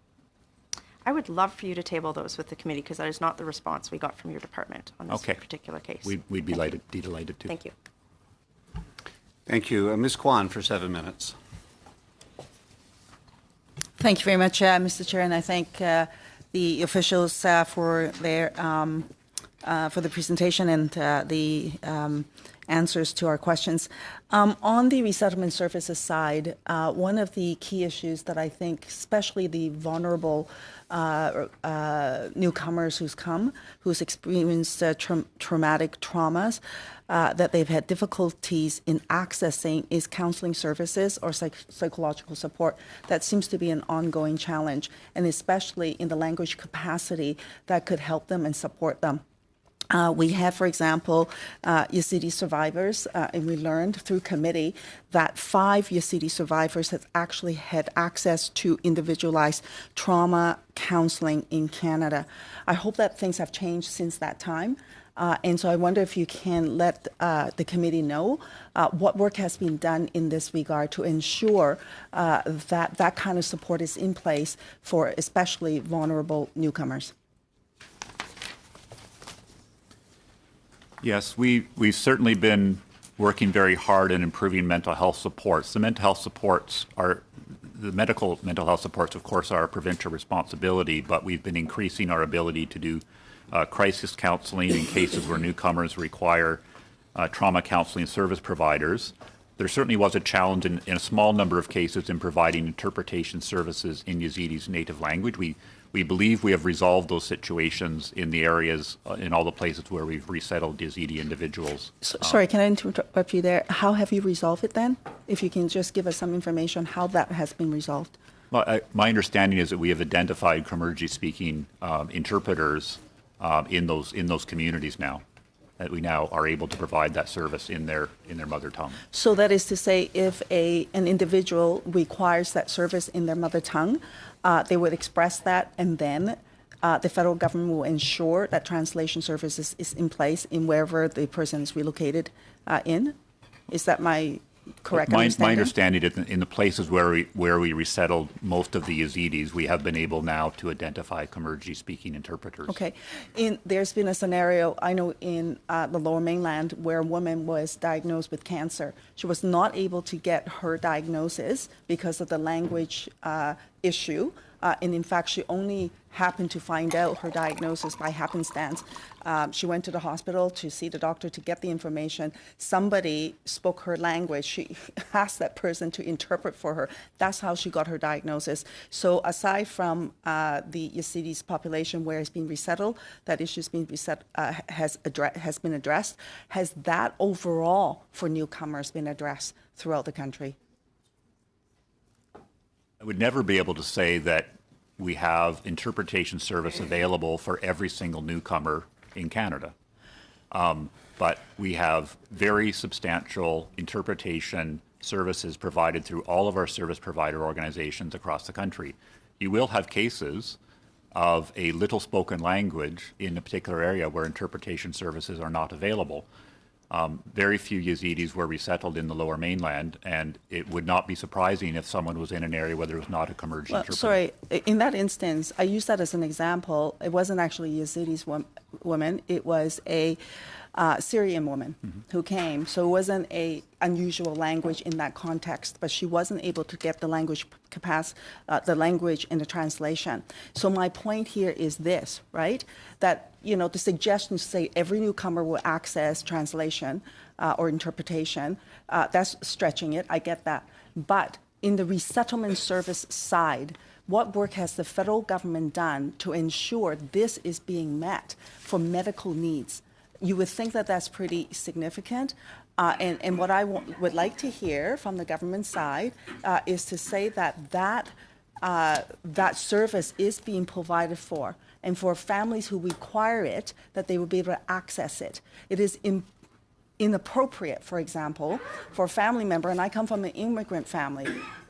I would love for you to table those with the committee because that is not the response we got from your department on this Okay. particular case. We'd be delighted to. Thank you. Thank you. Ms. Kwan for 7 minutes. Thank you very much, Mr. Chair, and I thank the officials for the presentation and the answers to our questions. On the resettlement services side, one of the key issues that I think, especially the vulnerable newcomers who's experienced traumatic traumas, that they've had difficulties in accessing is counseling services or psychological support. That seems to be an ongoing challenge, and especially in the language capacity that could help them and support them. We have, for example, Yazidi survivors, and we learned through committee that 5 Yazidi survivors have actually had access to individualized trauma counseling in Canada. I hope that things have changed since that time. And so I wonder if you can let the committee know what work has been done in this regard to ensure that that kind of support is in place for especially vulnerable newcomers. Yes, we've certainly been working very hard in improving mental health supports. The medical mental health supports, of course, are a provincial responsibility, but we've been increasing our ability to do crisis counseling in cases where newcomers require trauma counseling service providers. There certainly was a challenge in a small number of cases in providing interpretation services in Yazidi's native language. We believe we have resolved those situations in the areas, in all the places where we've resettled Yazidi individuals. Sorry, can I interrupt you there? How have you resolved it then? If you can just give us some information how that has been resolved. Well, my understanding is that we have identified Kmergy-speaking interpreters in those communities now, that we now are able to provide that service in their mother tongue. So that is to say, if an individual requires that service in their mother tongue, they would express that, and then the federal government will ensure that translation services is in place in wherever the person is relocated in? Is that my correct understanding? My understanding is in the places where we resettled most of the Yazidis, we have been able now to identify Kmergy-speaking interpreters. Okay. There's been a scenario, I know, in the Lower Mainland where a woman was diagnosed with cancer. She was not able to get her diagnosis because of the language issue. And in fact, she only happened to find out her diagnosis by happenstance. She went to the hospital to see the doctor to get the information. Somebody spoke her language. She asked that person to interpret for her. That's how she got her diagnosis. So aside from the Yazidis population where it's been resettled, that issue's been has been addressed. Has that overall for newcomers been addressed throughout the country? I would never be able to say that we have interpretation service available for every single newcomer in Canada. But we have very substantial interpretation services provided through all of our service provider organizations across the country. You will have cases of a little spoken language in a particular area where interpretation services are not available. Very few Yazidis were resettled in the Lower Mainland, and it would not be surprising if someone was in an area where there was not a Kmergy interpreter. Sorry, in that instance, I use that as an example. It wasn't actually Yazidis woman. It was a Syrian woman who came. So it wasn't a unusual language in that context, but she wasn't able to get the language the language in the translation. So my point here is this, right? That, the suggestion to say every newcomer will access translation or interpretation, that's stretching it. I get that. But in the resettlement service side, what work has the federal government done to ensure this is being met for medical needs? You would think that that's pretty significant. And what I would like to hear from the government side is to say that that service is being provided for, and for families who require it, that they will be able to access it. It is inappropriate, for example, for a family member, and I come from an immigrant family,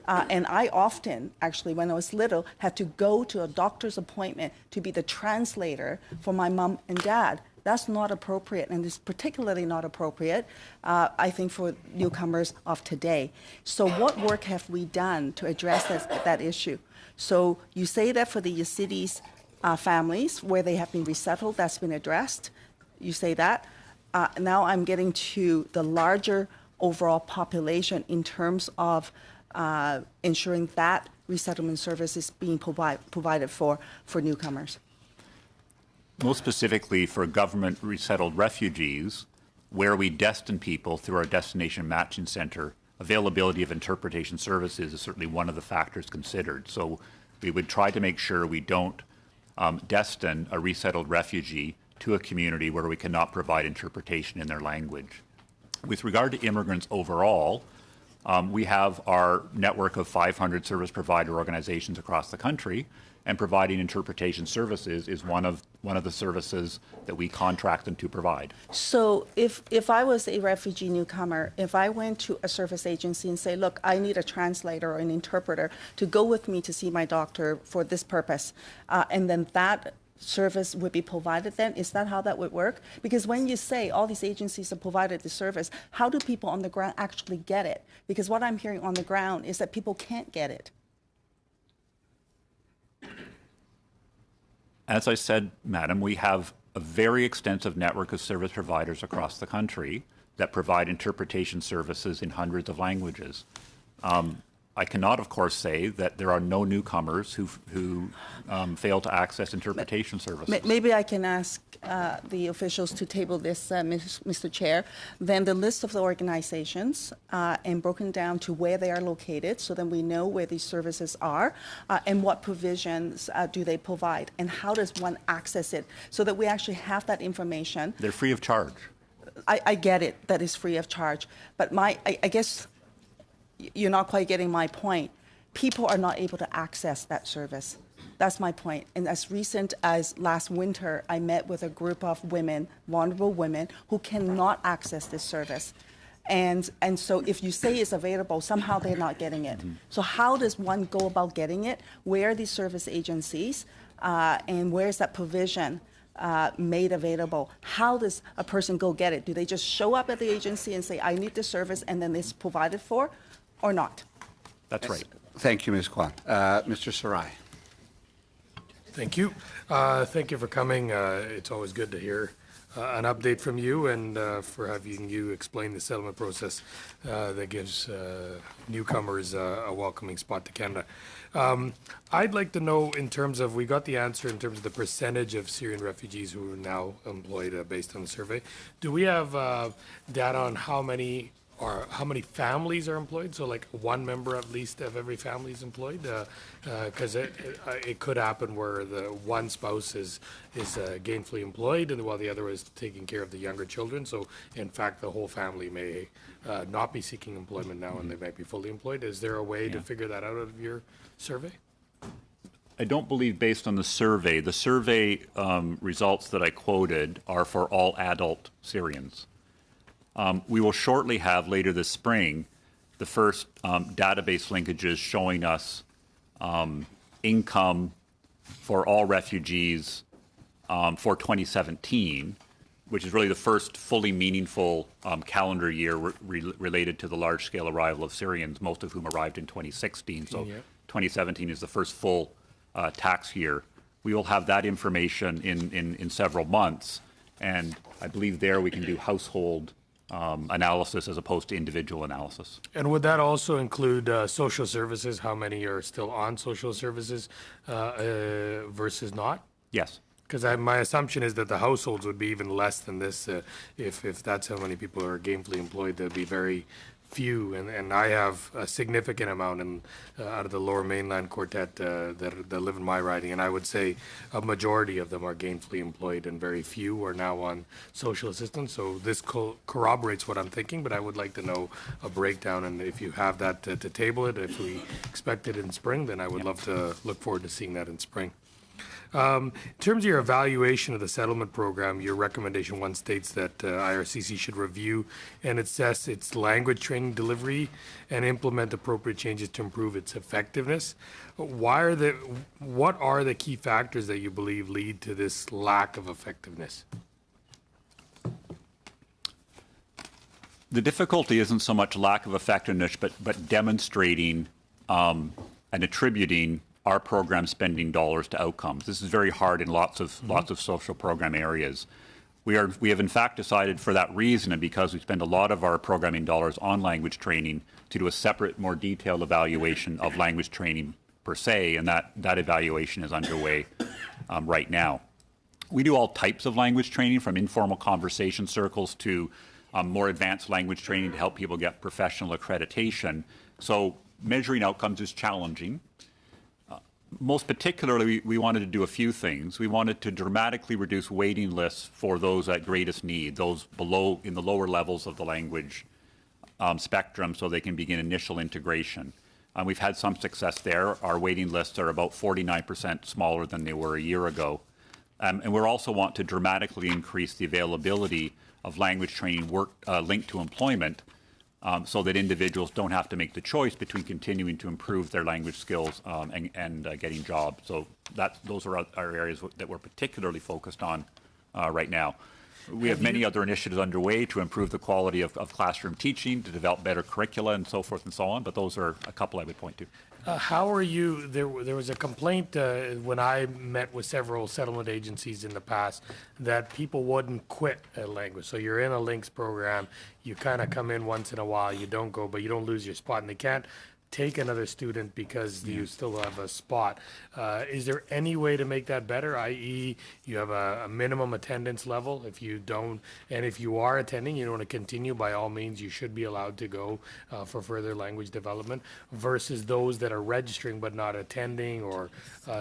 and I often, actually, when I was little, had to go to a doctor's appointment to be the translator for my mom and dad. That's not appropriate, and it's particularly not appropriate, I think, for newcomers of today. So what work have we done to address that issue? So you say that for the Yazidis families where they have been resettled, that's been addressed. You say that. Now I'm getting to the larger overall population in terms of ensuring that resettlement service is being provided for newcomers. Most specifically for government resettled refugees, where we destine people through our destination matching center, availability of interpretation services is certainly one of the factors considered. So we would try to make sure we don't destine a resettled refugee to a community where we cannot provide interpretation in their language. With regard to immigrants overall, we have our network of 500 service provider organizations across the country, and providing interpretation services is one of the services that we contract them to provide. So if I was a refugee newcomer, if I went to a service agency and say, look, I need a translator or an interpreter to go with me to see my doctor for this purpose, and then that service would be provided then? Is that how that would work? Because when you say all these agencies have provided the service, how do people on the ground actually get it? Because what I'm hearing on the ground is that people can't get it. As I said, Madam, we have a very extensive network of service providers across the country that provide interpretation services in hundreds of languages. I cannot, of course, say that there are no newcomers who fail to access interpretation services. Maybe I can ask the officials to table this, Mr. Chair. Then the list of the organizations and broken down to where they are located, so then we know where these services are and what provisions do they provide, and how does one access it, so that we actually have that information. They're free of charge. I get it, that is free of charge. But I guess you're not quite getting my point. People are not able to access that service. That's my point. And as recent as last winter, I met with a group of women, vulnerable women, who cannot access this service. And so if you say it's available, somehow they're not getting it. So how does one go about getting it? Where are these service agencies? And where's that provision made available? How does a person go get it? Do they just show up at the agency and say, I need this service, and then it's provided for, or not? That's right. Thank you, Ms. Kwan. Mr. Sarai. Thank you. Thank you for coming. It's always good to hear an update from you, and for having you explain the settlement process that gives newcomers a welcoming spot to Canada. I'd like to know, in terms of, we got the answer in terms of the percentage of Syrian refugees who are now employed based on the survey. Do we have data on how many families are employed? So like one member at least of every family is employed? Because it could happen where the one spouse is gainfully employed, and while the other is taking care of the younger children. So in fact, the whole family may not be seeking employment now, and they might be fully employed. Is there a way to figure that out of your survey? I don't believe, based on the survey results that I quoted are for all adult Syrians. We will shortly have, later this spring, the first database linkages showing us income for all refugees for 2017, which is really the first fully meaningful calendar year related to the large-scale arrival of Syrians, most of whom arrived in 2016. So 2017 is the first full tax year. We will have that information in several months, and I believe there we can do household analysis as opposed to individual analysis. And would that also include social services? How many are still on social services versus not? Yes. Because my assumption is that the households would be even less than this. If that's how many people are gainfully employed, there'd be very few, and I have a significant amount out of the Lower Mainland Quartet that live in my riding, and I would say a majority of them are gainfully employed, and very few are now on social assistance. So this corroborates what I'm thinking, but I would like to know a breakdown, and if you have that to table it, if we expect it in spring, then I would love to look forward to seeing that in spring. In terms of your evaluation of the settlement program, your recommendation one states that IRCC should review and assess its language training delivery and implement appropriate changes to improve its effectiveness. What are the key factors that you believe lead to this lack of effectiveness? The difficulty isn't so much lack of effectiveness, but demonstrating and attributing our program spending dollars to outcomes. This is very hard in lots of social program areas. We have in fact decided for that reason, and because we spend a lot of our programming dollars on language training, to do a separate, more detailed evaluation of language training per se, and that evaluation is underway right now. We do all types of language training, from informal conversation circles to more advanced language training to help people get professional accreditation. So measuring outcomes is challenging. Most particularly, we wanted to do a few things. We wanted to dramatically reduce waiting lists for those at greatest need, those below in the lower levels of the language spectrum, so they can begin initial integration. We've had some success there. Our waiting lists are about 49% smaller than they were a year ago. And we also want to dramatically increase the availability of language training work linked to employment, so that individuals don't have to make the choice between continuing to improve their language skills and getting jobs. So those are our areas that we're particularly focused on right now. We have many other initiatives underway to improve the quality of classroom teaching, to develop better curricula and so forth and so on, but those are a couple I would point to. How are you, there was a complaint when I met with several settlement agencies in the past that people wouldn't quit a language. So you're in a links program, you kind of come in once in a while, you don't go, but you don't lose your spot, and they can't take another student because you still have a spot. Is there any way to make that better, i.e. you have a minimum attendance level? If you don't, and if you are attending, you want to continue, by all means, you should be allowed to go for further language development, versus those that are registering but not attending, or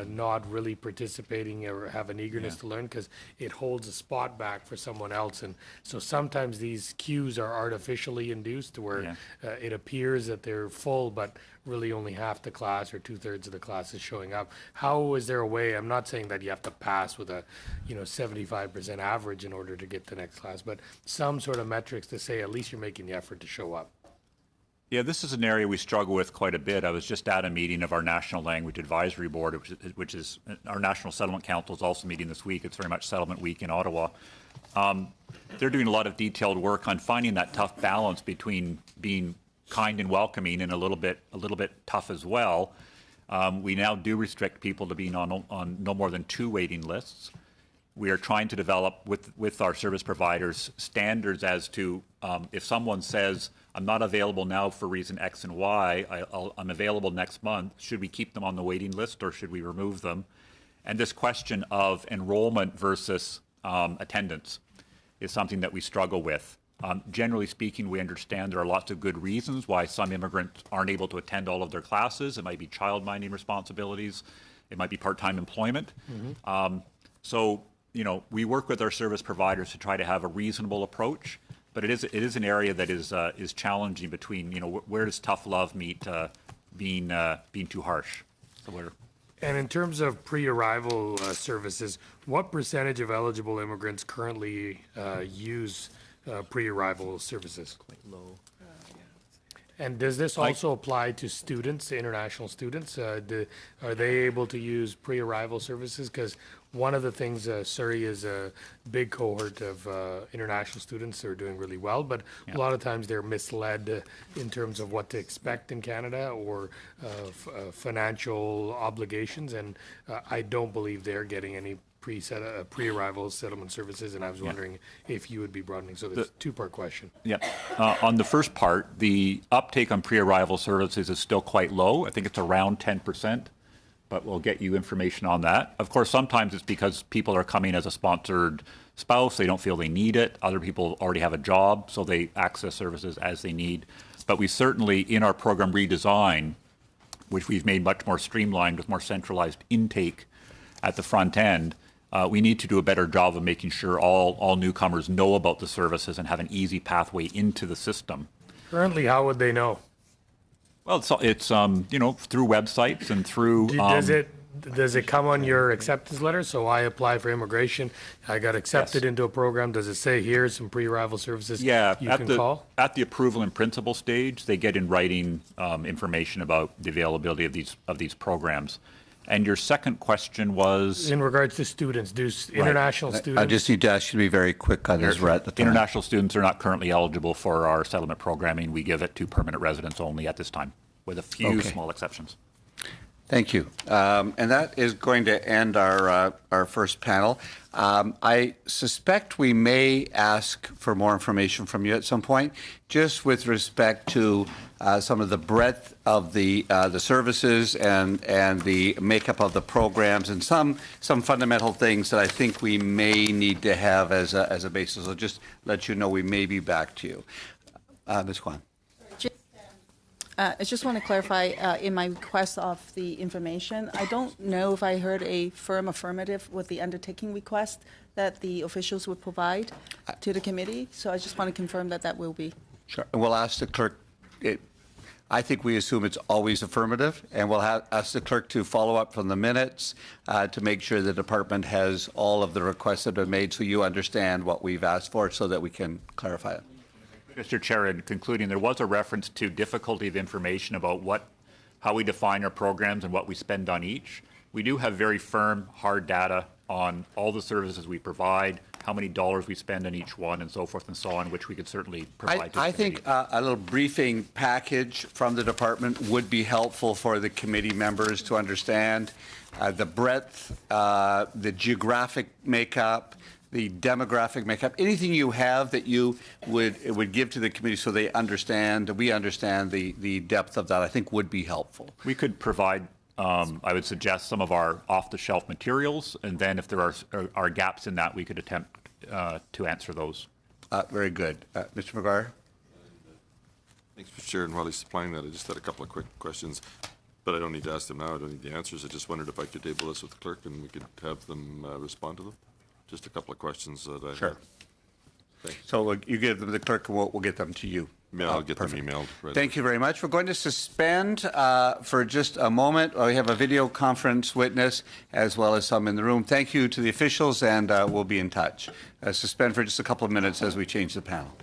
not really participating or have an eagerness to learn, because it holds a spot back for someone else. And so sometimes these queues are artificially induced to where it appears that they're full, but really only half the class or 2/3 of the class is showing up. How is there a way, I'm not saying that you have to pass with a 75% average in order to get to the next class, but some sort of metrics to say at least you're making the effort to show up? Yeah, this is an area we struggle with quite a bit. I was just at a meeting of our National Language Advisory Board, which is our National Settlement Council is also meeting this week. It's very much Settlement Week in Ottawa. They're doing a lot of detailed work on finding that tough balance between being kind and welcoming and a little bit tough as well. We now do restrict people to being on no more than 2 waiting lists. We are trying to develop with our service providers standards as to if someone says, I'm not available now for reason X and Y, I'm available next month, should we keep them on the waiting list or should we remove them? And this question of enrollment versus attendance is something that we struggle with. Generally speaking, we understand there are lots of good reasons why some immigrants aren't able to attend all of their classes. It might be child-minding responsibilities. It might be part-time employment. So, we work with our service providers to try to have a reasonable approach, but it is an area that is challenging between, where does tough love meet being too harsh? So And in terms of pre-arrival services, what percentage of eligible immigrants currently use pre-arrival services? Quite low. And does this also apply to students, international students? Are they able to use pre-arrival services? Because one of the things, Surrey is a big cohort of international students that are doing really well, but a lot of times they're misled in terms of what to expect in Canada or financial obligations, and I don't believe they're getting any pre-arrival settlement services, and I was wondering if you would be broadening. So there's a 2-part question. Yeah. On the first part, the uptake on pre-arrival services is still quite low. I think it's around 10%, but we'll get you information on that. Of course, sometimes it's because people are coming as a sponsored spouse. They don't feel they need it. Other people already have a job, so they access services as they need. but we certainly, in our program redesign, which we've made much more streamlined with more centralized intake at the front end, we need to do a better job of making sure all newcomers know about the services and have an easy pathway into the system. Currently, how would they know? Well, it's you know, through websites and through. Does it come on your acceptance letter? So I apply for immigration, I got accepted into a program. Does it say here's some pre-arrival services Yeah, you at can the call? at the approval in principle stage, they get in writing information about the availability of these programs. And your second question was In regards to students, do international students? I just need to ask you to be very quick on this. We're at the time. international students are not currently eligible for our settlement programming. We give it to permanent residents only at this time, with a few Okay. small exceptions. Thank you. And that is going to end our first panel. I suspect we may ask for more information from you at some point, just with respect to some of the breadth of the services and the makeup of the programs and some fundamental things that I think we may need to have as a basis. So just let you know we may be back to you. Ms. Kwan. I just want to clarify in my request of the information, I don't know if I heard a firm affirmative with the undertaking request that the officials would provide to the committee. So I just want to confirm that will be. Sure. And we'll ask the clerk. I think we assume it's always affirmative, and we'll ask the clerk to follow up from the minutes to make sure the department has all of the requests that have been made so you understand what we've asked for so that we can clarify it. Mr. Chair, in concluding, there was a reference to difficulty of information about how we define our programs and what we spend on each. We do have very firm, hard data on all the services we provide, how many dollars we spend on each one, and so forth and so on, which we could certainly provide to the I committee. think a little briefing package from the department would be helpful for the committee members to understand the breadth, the geographic makeup, the demographic makeup, anything you have that you would give to the committee so we understand the depth of that, I think would be helpful. We could provide, I would suggest, some of our off-the-shelf materials, and then if there are gaps in that, we could attempt to answer those. Very good. Mr. McGuire? Thanks, Mr. Chair, and while he's supplying that, I just had a couple of quick questions, but I don't need to ask them now, I don't need the answers. I just wondered if I could table this with the clerk and we could have them respond to them. Just a couple of questions that I Sure. had. Thanks. So you give them to the clerk and we'll get them to you. Yeah, I'll get Perfect. them emailed. Right Thank you very much. We're going to suspend for just a moment. We have a video conference witness as well as some in the room. Thank you to the officials, and we'll be in touch. Suspend for just a couple of minutes as we change the panel.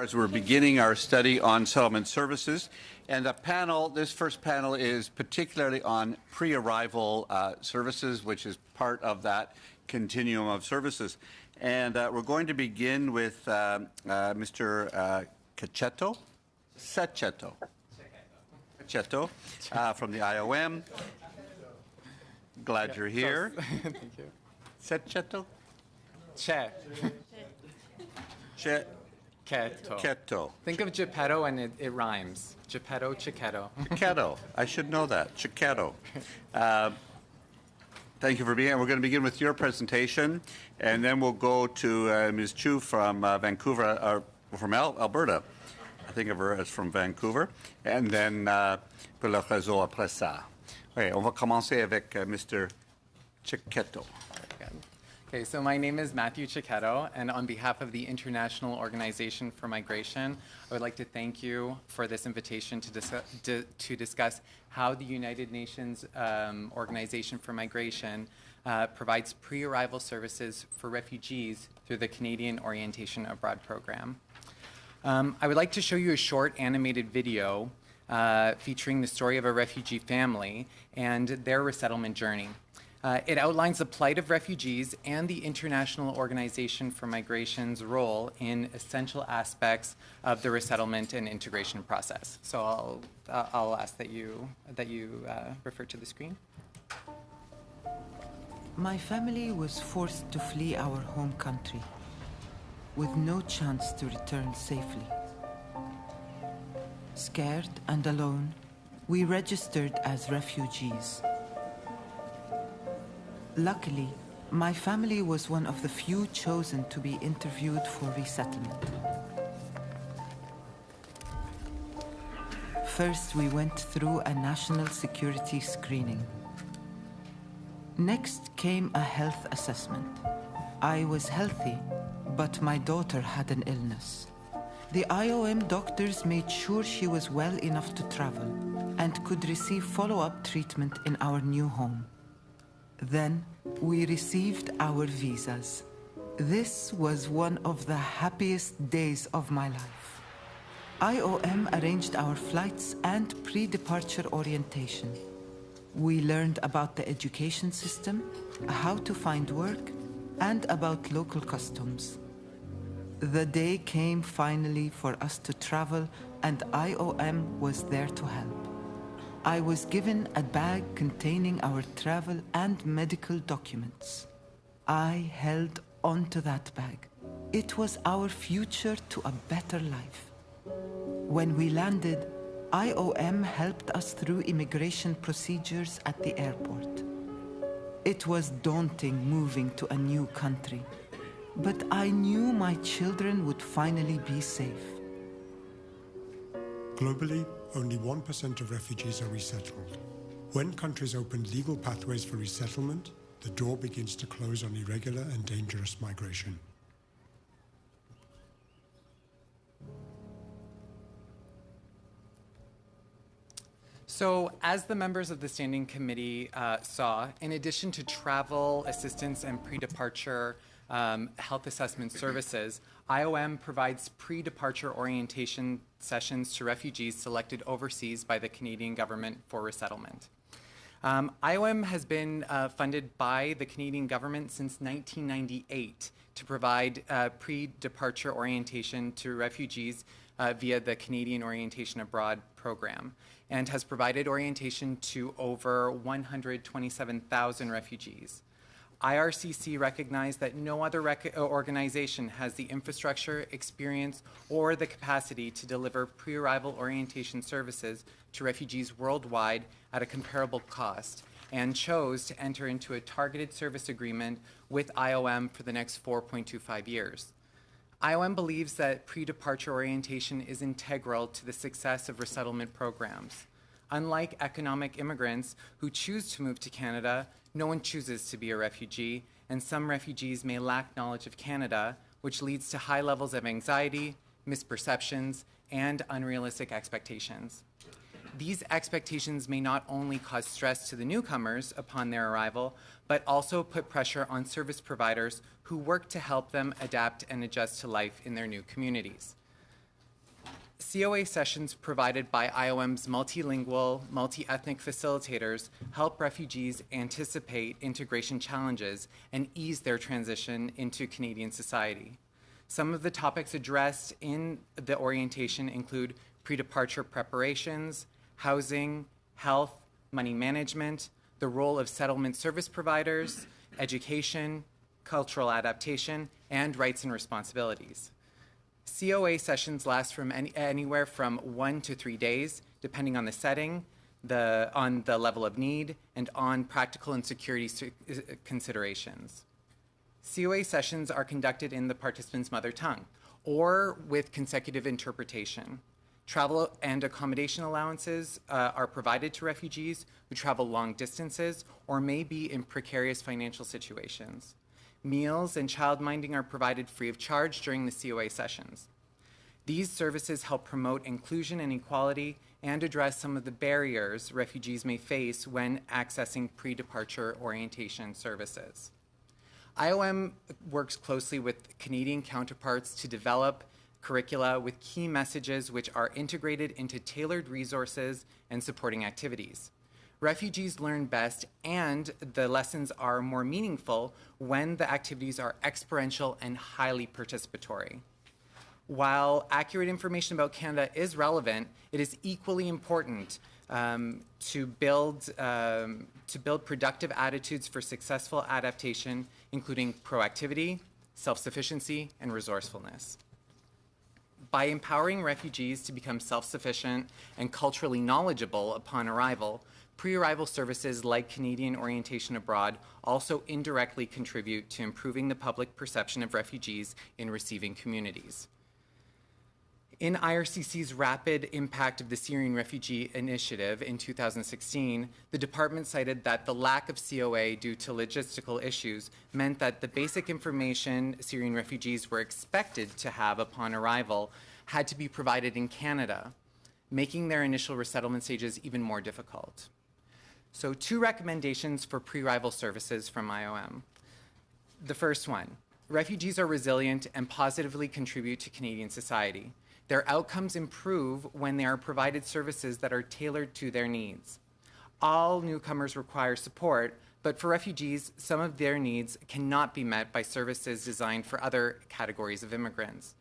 as we're beginning our study on settlement services. And this first panel is particularly on pre-arrival services, which is part of that continuum of services. And we're going to begin with Mr. Cecchetto from the IOM. Glad you're here. Thank you. Cecchetto? Che. Keto. Cecchetto. Think of Geppetto and it rhymes. Geppetto, Cicchetto. Cicchetto. I should know that. Cicchetto. Thank you for being here. We're going to begin with your presentation, and then we'll go to Ms. Chu from Vancouver, or from Alberta. I think of her as from Vancouver. And then pour le réseau après ça. Okay, on va commencer avec Mr. Cecchetto. Okay, so my name is Matthew Cicchetto, and on behalf of the International Organization for Migration, I would like to thank you for this invitation to discuss how the United Nations Organization for Migration provides pre-arrival services for refugees through the Canadian Orientation Abroad program. I would like to show you a short animated video featuring the story of a refugee family and their resettlement journey. It outlines the plight of refugees and the International Organization for Migration's role in essential aspects of the resettlement and integration process. So I'll ask that you refer to the screen. My family was forced to flee our home country with no chance to return safely. Scared and alone, we registered as refugees. Luckily, my family was one of the few chosen to be interviewed for resettlement. First, we went through a national security screening. Next came a health assessment. I was healthy, but my daughter had an illness. The IOM doctors made sure she was well enough to travel and could receive follow-up treatment in our new home. Then we received our visas. This was one of the happiest days of my life. IOM arranged our flights and pre-departure orientation. We learned about the education system, how to find work, and about local customs. The day came finally for us to travel, and IOM was there to help. I was given a bag containing our travel and medical documents. I held onto that bag. It was our future to a better life. When we landed, IOM helped us through immigration procedures at the airport. It was daunting moving to a new country, but I knew my children would finally be safe. Globally, only 1% of refugees are resettled. When countries open legal pathways for resettlement, the door begins to close on irregular and dangerous migration. So, as the members of the Standing Committee saw, in addition to travel assistance and pre-departure health assessment services, IOM provides pre-departure orientation sessions to refugees selected overseas by the Canadian government for resettlement. IOM has been funded by the Canadian government since 1998 to provide pre-departure orientation to refugees via the Canadian Orientation Abroad program, and has provided orientation to over 127,000 refugees. IRCC recognized that no other organization has the infrastructure, experience, or the capacity to deliver pre-arrival orientation services to refugees worldwide at a comparable cost, and chose to enter into a targeted service agreement with IOM for the next 4.25 years. IOM believes that pre-departure orientation is integral to the success of resettlement programs. Unlike economic immigrants who choose to move to Canada, no one chooses to be a refugee, and some refugees may lack knowledge of Canada, which leads to high levels of anxiety, misperceptions, and unrealistic expectations. These expectations may not only cause stress to the newcomers upon their arrival, but also put pressure on service providers who work to help them adapt and adjust to life in their new communities. COA sessions provided by IOM's multilingual, multi-ethnic facilitators help refugees anticipate integration challenges and ease their transition into Canadian society. Some of the topics addressed in the orientation include pre-departure preparations, housing, health, money management, the role of settlement service providers, education, cultural adaptation, and rights and responsibilities. COA sessions last from anywhere from 1 to 3 days, depending on the setting, on the level of need, and on practical and security considerations. COA sessions are conducted in the participant's mother tongue or with consecutive interpretation. Travel and accommodation allowances are provided to refugees who travel long distances or may be in precarious financial situations. Meals and childminding are provided free of charge during the COA sessions. These services help promote inclusion and equality and address some of the barriers refugees may face when accessing pre-departure orientation services. IOM works closely with Canadian counterparts to develop curricula with key messages which are integrated into tailored resources and supporting activities. Refugees learn best and the lessons are more meaningful when the activities are experiential and highly participatory. While accurate information about Canada is relevant, it is equally important to build productive attitudes for successful adaptation, including proactivity, self-sufficiency, and resourcefulness. By empowering refugees to become self-sufficient and culturally knowledgeable upon arrival, pre-arrival services like Canadian Orientation Abroad also indirectly contribute to improving the public perception of refugees in receiving communities. In IRCC's rapid impact of the Syrian Refugee Initiative in 2016, the department cited that the lack of COA due to logistical issues meant that the basic information Syrian refugees were expected to have upon arrival had to be provided in Canada, making their initial resettlement stages even more difficult. So 2 recommendations for pre-arrival services from IOM. The first one, refugees are resilient and positively contribute to Canadian society. Their outcomes improve when they are provided services that are tailored to their needs. All newcomers require support, but for refugees, some of their needs cannot be met by services designed for other categories of immigrants.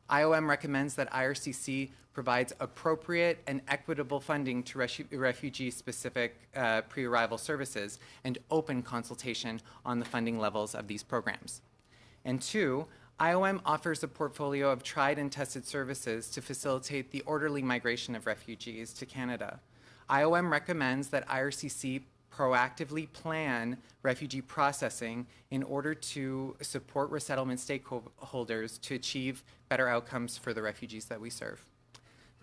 IOM recommends that IRCC provides appropriate and equitable funding to refugee-specific pre-arrival services and open consultation on the funding levels of these programs. And 2, IOM offers a portfolio of tried and tested services to facilitate the orderly migration of refugees to Canada. IOM recommends that IRCC proactively plan refugee processing in order to support resettlement stakeholders to achieve better outcomes for the refugees that we serve.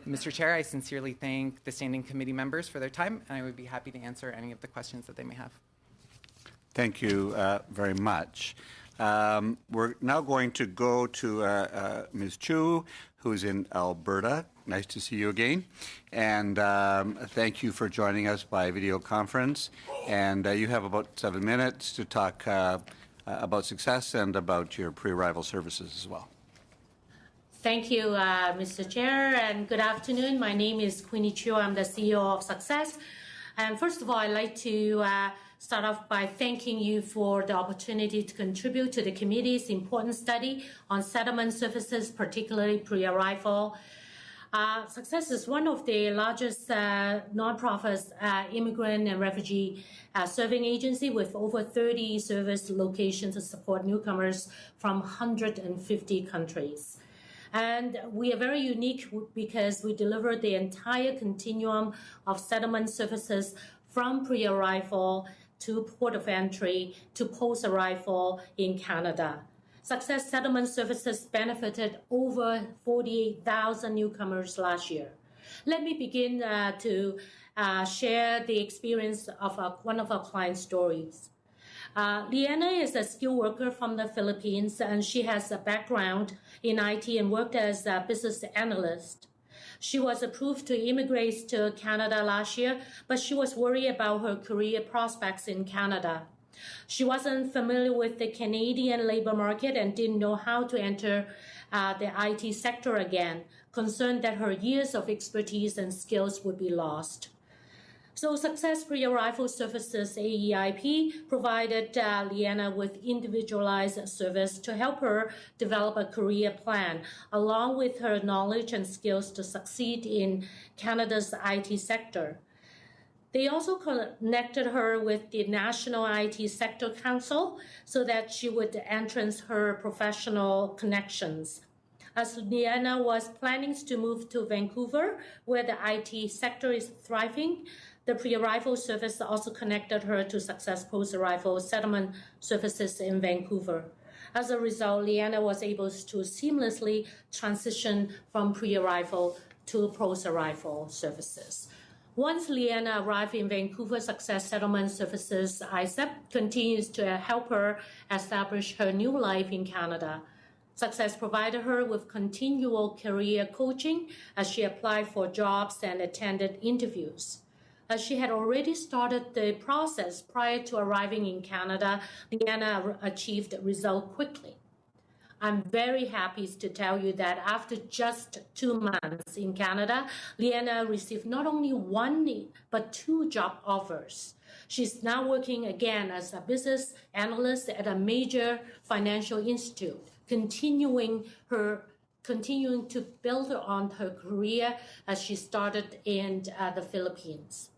Mr. Chair, I sincerely thank the Standing Committee members for their time, and I would be happy to answer any of the questions that they may have. Thank you very much. We're now going to go to Ms. Chu, who's in Alberta. Nice to see you again. And thank you for joining us by video conference. And you have about 7 minutes to talk about success and about your pre-arrival services as well. Thank you, Mr. Chair, and good afternoon. My name is Queenie Chiu. I'm the CEO of Success. And first of all, I'd like to start off by thanking you for the opportunity to contribute to the committee's important study on settlement services, particularly pre-arrival. Success is one of the largest nonprofit immigrant and refugee serving agency with over 30 service locations to support newcomers from 150 countries. And we are very unique because we deliver the entire continuum of settlement services from pre-arrival to port of entry to post-arrival in Canada. Success Settlement Services benefited over 48,000 newcomers last year. Let me begin to share the experience of one of our client stories. Liana is a skilled worker from the Philippines, and she has a background in IT and worked as a business analyst. She was approved to immigrate to Canada last year, but she was worried about her career prospects in Canada. She wasn't familiar with the Canadian labor market and didn't know how to enter the IT sector again, concerned that her years of expertise and skills would be lost. So Success Pre-Arrival Services, AEIP, provided Liana with individualized service to help her develop a career plan, along with her knowledge and skills to succeed in Canada's IT sector. They also connected her with the National IT Sector Council so that she would enhance her professional connections. As Liana was planning to move to Vancouver, where the IT sector is thriving, the pre-arrival service also connected her to Success Post-Arrival Settlement Services in Vancouver. As a result, Liana was able to seamlessly transition from pre-arrival to post-arrival services. Once Liana arrived in Vancouver, Success Settlement Services, ISEP, continues to help her establish her new life in Canada. Success provided her with continual career coaching as she applied for jobs and attended interviews. As she had already started the process prior to arriving in Canada, Liana achieved results quickly. I'm very happy to tell you that after just 2 months in Canada, Liana received not only 1, but 2 job offers. She's now working again as a business analyst at a major financial institute, continuing to build on her career as she started in the Philippines.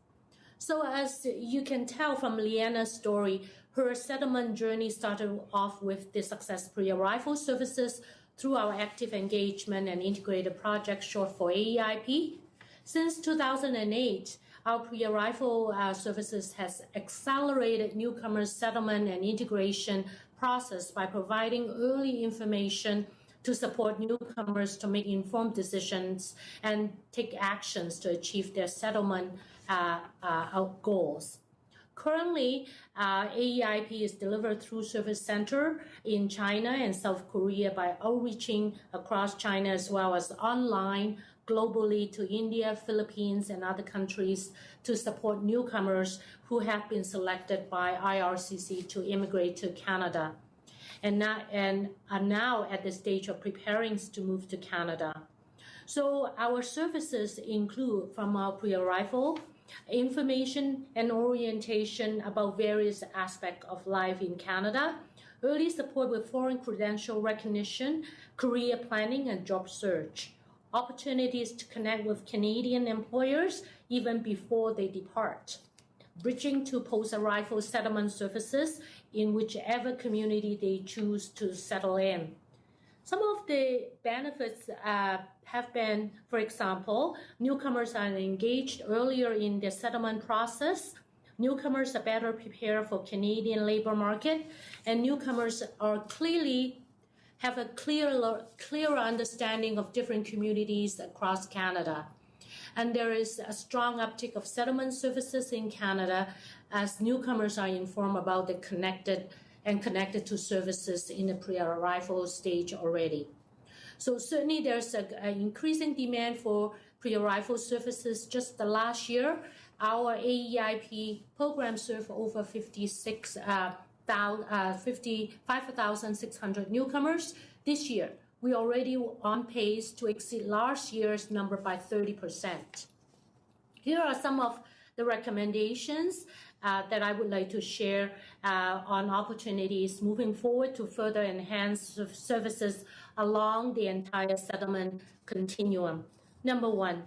So as you can tell from Liana's story, her settlement journey started off with the Success Pre-Arrival Services through our active engagement and integrated project, short for AEIP. Since 2008, our pre-arrival services has accelerated newcomers' settlement and integration process by providing early information to support newcomers to make informed decisions and take actions to achieve their settlement goals. Currently, AEIP is delivered through Service Center in China and South Korea by outreaching across China as well as online globally to India, Philippines, and other countries to support newcomers who have been selected by IRCC to immigrate to Canada and are now at the stage of preparing to move to Canada. So our services include from our pre-arrival, information and orientation about various aspects of life in Canada, early support with foreign credential recognition, career planning and job search, opportunities to connect with Canadian employers even before they depart, bridging to post-arrival settlement services in whichever community they choose to settle in. Some of the benefits have been, for example, newcomers are engaged earlier in the settlement process, newcomers are better prepared for Canadian labor market, and newcomers are have a clearer understanding of different communities across Canada. And there is a strong uptick of settlement services in Canada as newcomers are informed about the connected to services in the pre-arrival stage already. So certainly there's an increasing demand for pre-arrival services. Just the last year, our AEIP program served over 55,600 newcomers. This year, we're already on pace to exceed last year's number by 30%. Here are some of the recommendations that I would like to share on opportunities moving forward to further enhance services along the entire settlement continuum. Number one,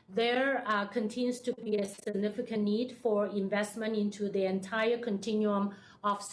there continues to be a significant need for investment into the entire continuum of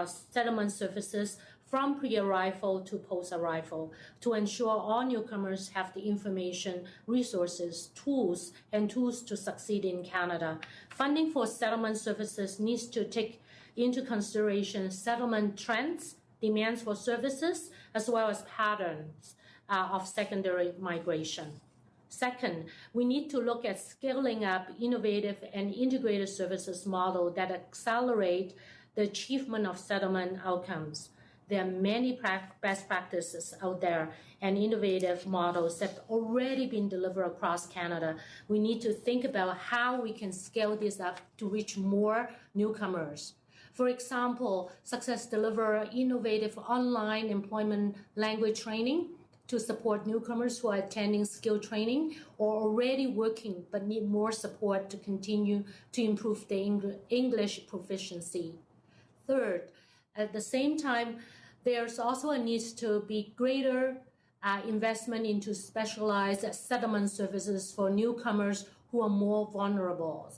settlement services from pre-arrival to post-arrival to ensure all newcomers have the information, resources, tools to succeed in Canada. Funding for settlement services needs to take into consideration settlement trends, demands for services, as well as patterns of secondary migration. Second, we need to look at scaling up innovative and integrated services model that accelerate the achievement of settlement outcomes. There are many best practices out there and innovative models that have already been delivered across Canada. We need to think about how we can scale this up to reach more newcomers. For example, Success deliver innovative online employment language training to support newcomers who are attending skill training or already working but need more support to continue to improve their English proficiency. Third, at the same time, there's also a need to be greater investment into specialized settlement services for newcomers who are more vulnerable.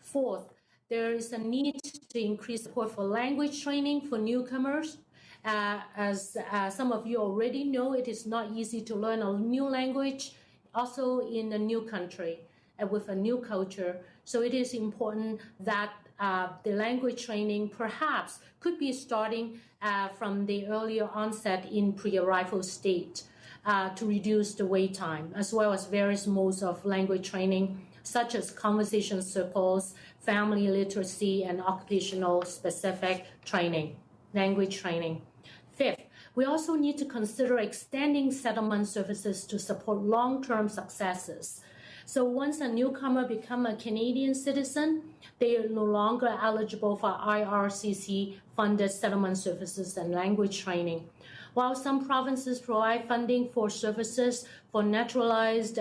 Fourth, there is a need to increase support for language training for newcomers. As some of you already know, it is not easy to learn a new language, also in a new country with a new culture. So it is important that the language training perhaps could be starting from the earlier onset in pre-arrival state to reduce the wait time, as well as various modes of language training, such as conversation circles, family literacy, and occupational specific training, language training. Fifth, we also need to consider extending settlement services to support long-term successes. So once a newcomer becomes a Canadian citizen, they are no longer eligible for IRCC-funded settlement services and language training. While some provinces provide funding for services for naturalized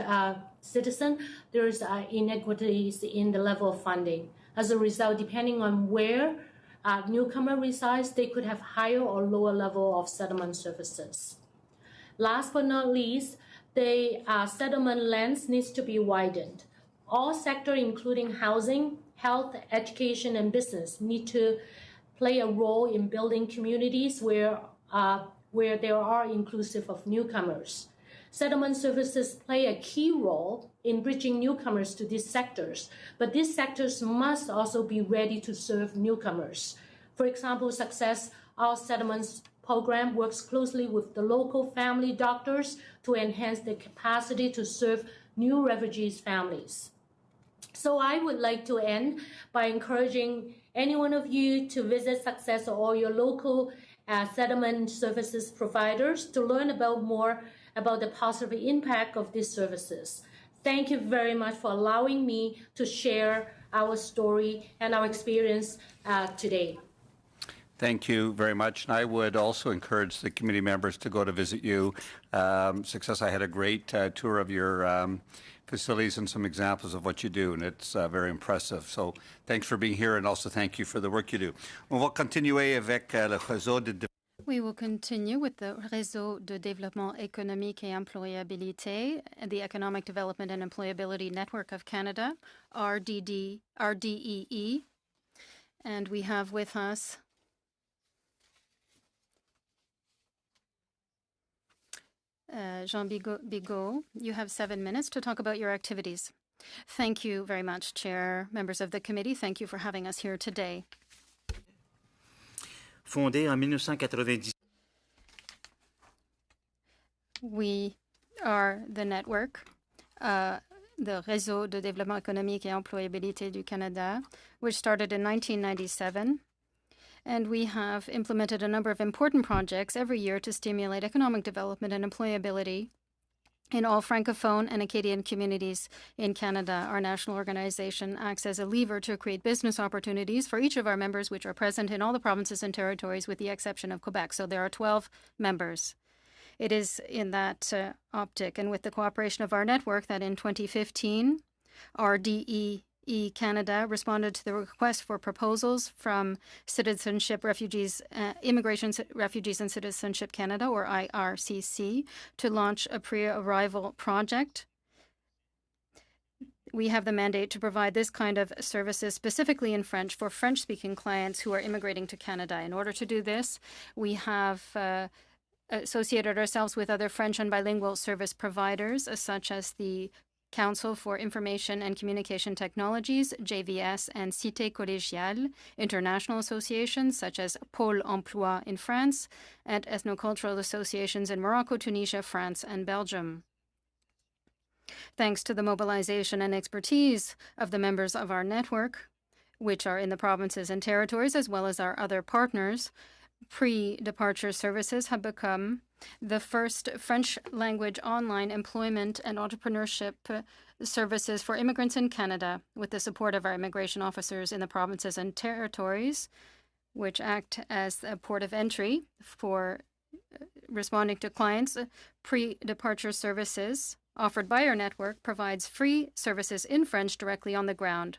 citizens, there is inequities in the level of funding. As a result, depending on where a newcomer resides, they could have higher or lower level of settlement services. Last but not least, the settlement lens needs to be widened. All sectors, including housing, health, education, and business, need to play a role in building communities where they are inclusive of newcomers. Settlement services play a key role in bridging newcomers to these sectors, but these sectors must also be ready to serve newcomers. For example, Success Our Settlements program works closely with the local family doctors to enhance the capacity to serve new refugees' families. So I would like to end by encouraging any one of you to visit Success or your local settlement services providers to learn more about the positive impact of these services. Thank you very much for allowing me to share our story and our experience today. Thank you very much. And I would also encourage the committee members to go to visit you. Success, I had a great tour of your facilities and some examples of what you do, and it's very impressive. So thanks for being here, and also thank you for the work you do. On va continuer avec le réseau de We will continue with the Réseau de développement économique et employabilité, the Economic Development and Employability Network of Canada, RDEE. And we have with us Jean Bigot. You have 7 minutes to talk about your activities. Thank you very much, Chair, members of the committee. Thank you for having us here today. Fondé en 1990. We are the network, the Réseau de développement économique et employabilité du Canada, which started in 1997. And we have implemented a number of important projects every year to stimulate economic development and employability in all Francophone and Acadian communities in Canada. Our national organization acts as a lever to create business opportunities for each of our members, which are present in all the provinces and territories with the exception of Quebec. So there are 12 members. It is in that optic and with the cooperation of our network that in 2015, RDEE Canada responded to the request for proposals from Citizenship Refugees, Immigration, Refugees and Citizenship Canada, or IRCC, to launch a pre-arrival project. We have the mandate to provide this kind of services specifically in French for French-speaking clients who are immigrating to Canada. In order to do this, we have associated ourselves with other French and bilingual service providers, such as the Council for Information and Communication Technologies, JVS, and Cité Collégiale, international associations such as Pôle Emploi in France, and ethnocultural associations in Morocco, Tunisia, France, and Belgium. Thanks to the mobilization and expertise of the members of our network, which are in the provinces and territories, as well as our other partners, pre-departure services have become the first French language online employment and entrepreneurship services for immigrants in Canada, with the support of our immigration officers in the provinces and territories, which act as a port of entry for responding to clients, pre-departure services offered by our network provides free services in French directly on the ground.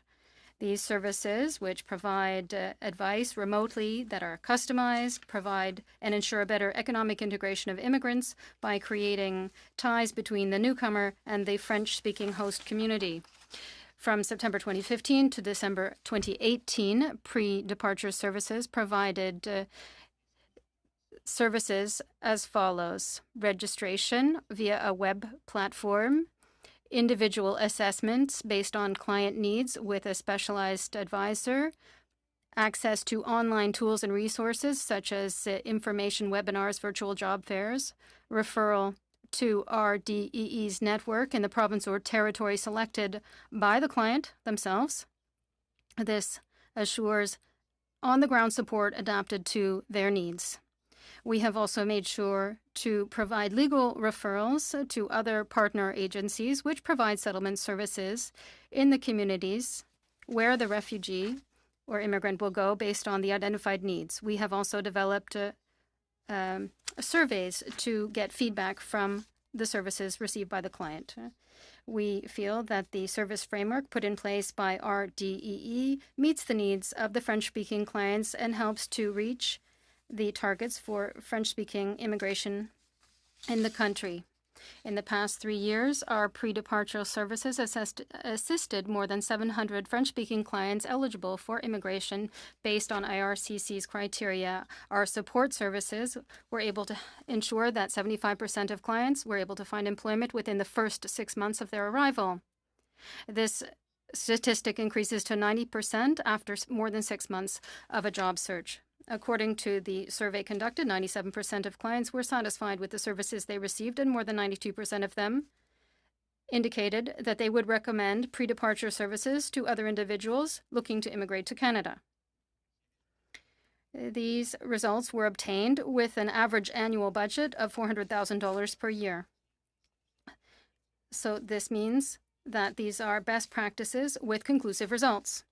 These services, which provide advice remotely that are customized, provide and ensure a better economic integration of immigrants by creating ties between the newcomer and the French-speaking host community. From September 2015 to December 2018, pre-departure services provided services as follows: registration via a web platform, individual assessments based on client needs with a specialized advisor, access to online tools and resources such as information webinars, virtual job fairs, referral to RDEE's network in the province or territory selected by the client themselves. This assures on-the-ground support adapted to their needs. We have also made sure to provide legal referrals to other partner agencies which provide settlement services in the communities where the refugee or immigrant will go based on the identified needs. We have also developed surveys to get feedback from the services received by the client. We feel that the service framework put in place by RDEE meets the needs of the French-speaking clients and helps to reach the targets for French-speaking immigration in the country. In the past 3 years, our pre-departure services assisted more than 700 French-speaking clients eligible for immigration based on IRCC's criteria. Our support services were able to ensure that 75% of clients were able to find employment within the first 6 months of their arrival. This statistic increases to 90% after more than 6 months of a job search. According to the survey conducted, 97% of clients were satisfied with the services they received, and more than 92% of them indicated that they would recommend pre-departure services to other individuals looking to immigrate to Canada. These results were obtained with an average annual budget of $400,000 per year. So this means that these are best practices with conclusive results.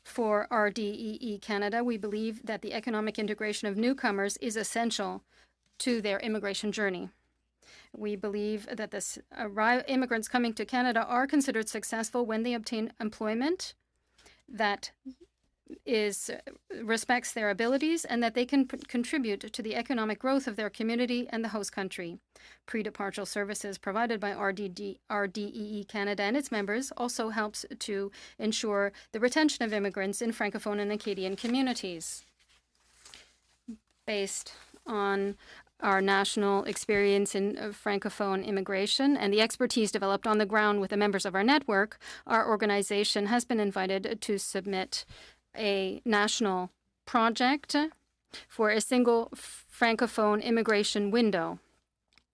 For RDEE Canada, we believe that the economic integration of newcomers is essential to their immigration journey. We believe that immigrants coming to Canada are considered successful when they obtain employment that respects their abilities and that they can contribute to the economic growth of their community and the host country. Pre-departure services provided by RDEE Canada and its members also helps to ensure the retention of immigrants in Francophone and Acadian communities. Based on our national experience in Francophone immigration and the expertise developed on the ground with the members of our network, our organization has been invited to submit a national project for a single Francophone immigration window.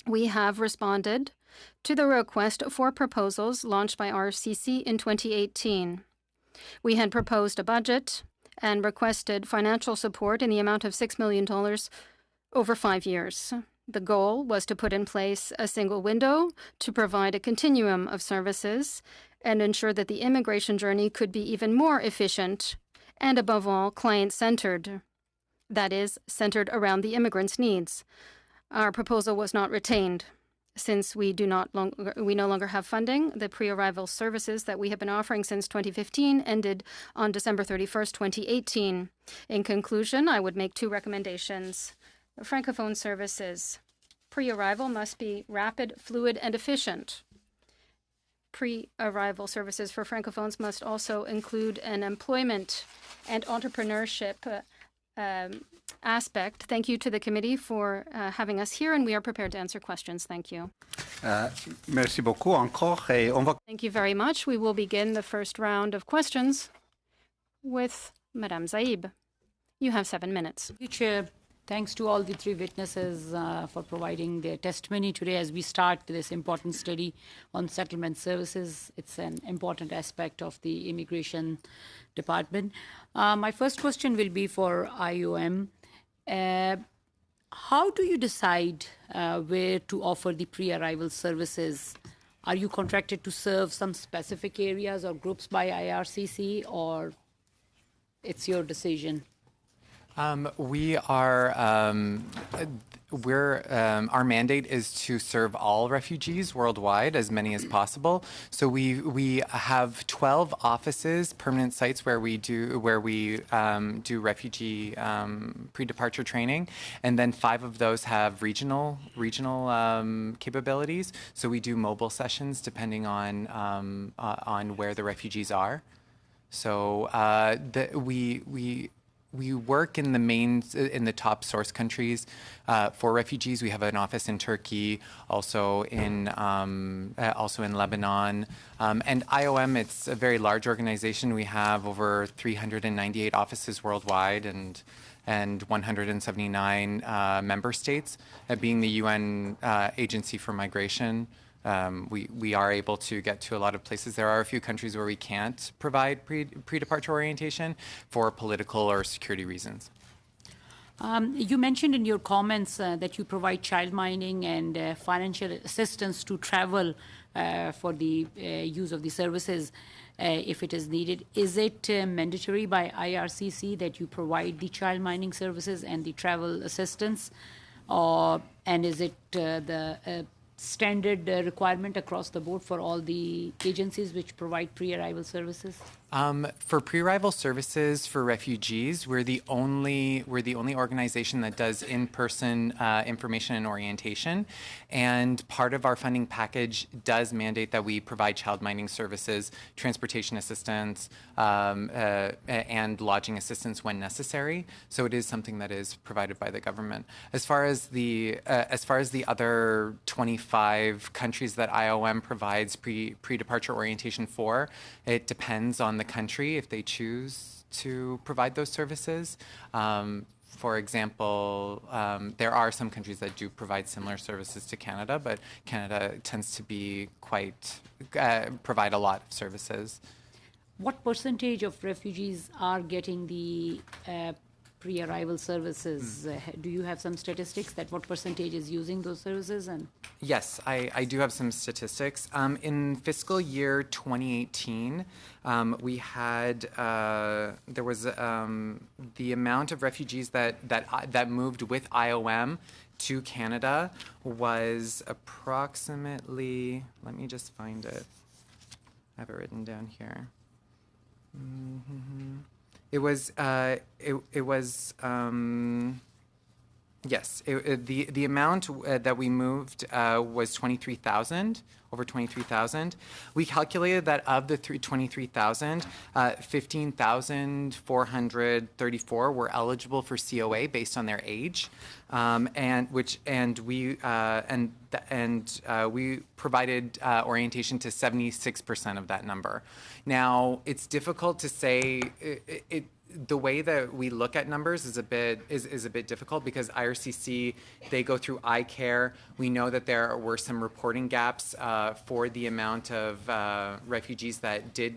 We have responded to the request for proposals launched by RCC in 2018. We had proposed a budget and requested financial support in the amount of $6 million over 5 years. The goal was to put in place a single window to provide a continuum of services and ensure that the immigration journey could be even more efficient and, above all, client-centered, that is, centered around the immigrants' needs. Our proposal was not retained. Since we no longer have funding, the pre-arrival services that we have been offering since 2015 ended on December 31st, 2018. In conclusion, I would make 2 recommendations. Francophone services. Pre-arrival must be rapid, fluid, and efficient. Pre-arrival services for Francophones must also include an employment and entrepreneurship aspect. Thank you to the committee for having us here, and we are prepared to answer questions. Thank you. Merci beaucoup encore. Et on va... Thank you very much. We will begin the first round of questions with Madame Zaib. You have 7 minutes. Thank you, Chair. Thanks to all the 3 witnesses for providing their testimony today as we start this important study on settlement services. It's an important aspect of the immigration department. My first question will be for IOM. How do you decide where to offer the pre-arrival services? Are you contracted to serve some specific areas or groups by IRCC, or it's your decision? We are, our mandate is to serve all refugees worldwide, as many as possible. So we have 12 offices, permanent sites where we do refugee pre-departure training, and then 5 of those have regional capabilities. So we do mobile sessions depending on where the refugees are. So we work in the top source countries for refugees. We have an office in Turkey, also in Lebanon, and IOM. It's a very large organization. We have over 398 offices worldwide and 179 member states, being the UN Agency for Migration. We are able to get to a lot of places. There are a few countries where we can't provide pre-departure orientation for political or security reasons. You mentioned in your comments that you provide child minding and financial assistance to travel for the use of the services if it is needed. Is it mandatory by IRCC that you provide the child minding services and the travel assistance? And is it the standard requirement across the board for all the agencies which provide pre-arrival services? For pre-arrival services for refugees, we're the only organization that does in-person information and orientation, and part of our funding package does mandate that we provide child minding services, transportation assistance, and lodging assistance when necessary. So it is something that is provided by the government. As far as the other 25 countries that IOM provides pre-departure orientation for, it depends on the country if they choose to provide those services. For example, there are some countries that do provide similar services to Canada, but Canada tends to be provide a lot of services. What percentage of refugees are getting the pre-arrival services? Do you have some statistics that what percentage is using those services? And yes, I do have some statistics. In fiscal year 2018, we had there was the amount of refugees that moved with IOM to Canada was approximately. Let me just find it. I have it written down here. It was yes. The amount that we moved was 23,000, over 23,000. We calculated that of the 23,000, 15,434 were eligible for COA based on their age, and we provided orientation to 76% of that number. Now, it's difficult to say. The way that we look at numbers is a bit difficult because IRCC, they go through iCare. We know that there were some reporting gaps for the amount of refugees that did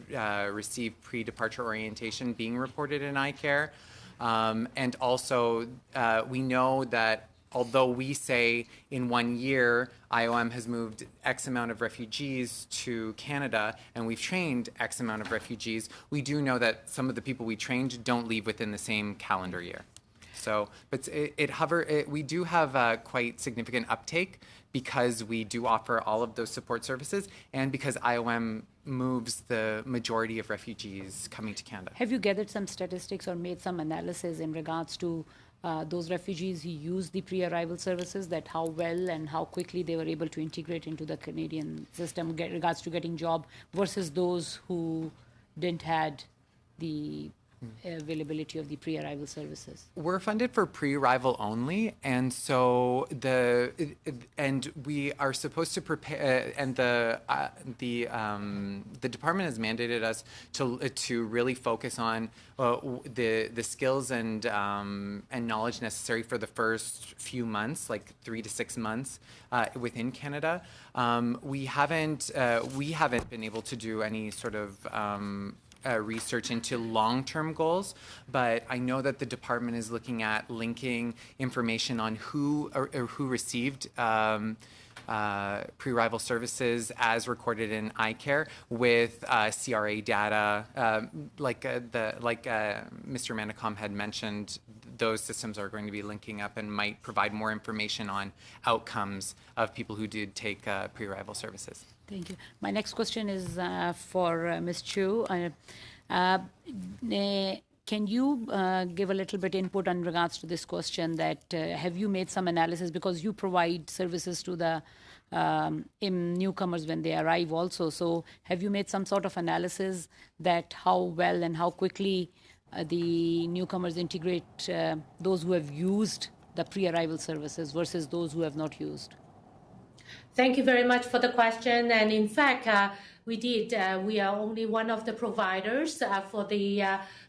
receive pre-departure orientation being reported in iCare. And also, we know that although we say in 1 year IOM has moved X amount of refugees to Canada and we've trained X amount of refugees, we do know that some of the people we trained don't leave within the same calendar year. So, but we do have quite significant uptake because we do offer all of those support services and because IOM moves the majority of refugees coming to Canada. have you gathered some statistics or made some analysis in regards to those refugees who use the pre-arrival services, that how well and how quickly they were able to integrate into the Canadian system in regards to getting job versus those who didn't had the availability of the pre-arrival services? We're funded for pre-arrival only, and so we are supposed to prepare. And the department has mandated us to really focus on the skills and knowledge necessary for the first few months, like 3 to 6 months within Canada. We haven't been able to do any sort of research into long-term goals, but I know that the department is looking at linking information on who received pre-arrival services as recorded in iCare with CRA data, like Mr. Manicom had mentioned. those systems are going to be linking up and might provide more information on outcomes of people who did take pre-arrival services. Thank you. My next question is for Ms. Chu. Can you give a little bit input in regards to this question that have you made some analysis because you provide services to the newcomers when they arrive also. So have you made some sort of analysis that how well and how quickly the newcomers integrate those who have used the pre-arrival services versus those who have not used? Thank you very much for the question. And in fact, we did. We are only one of the providers for the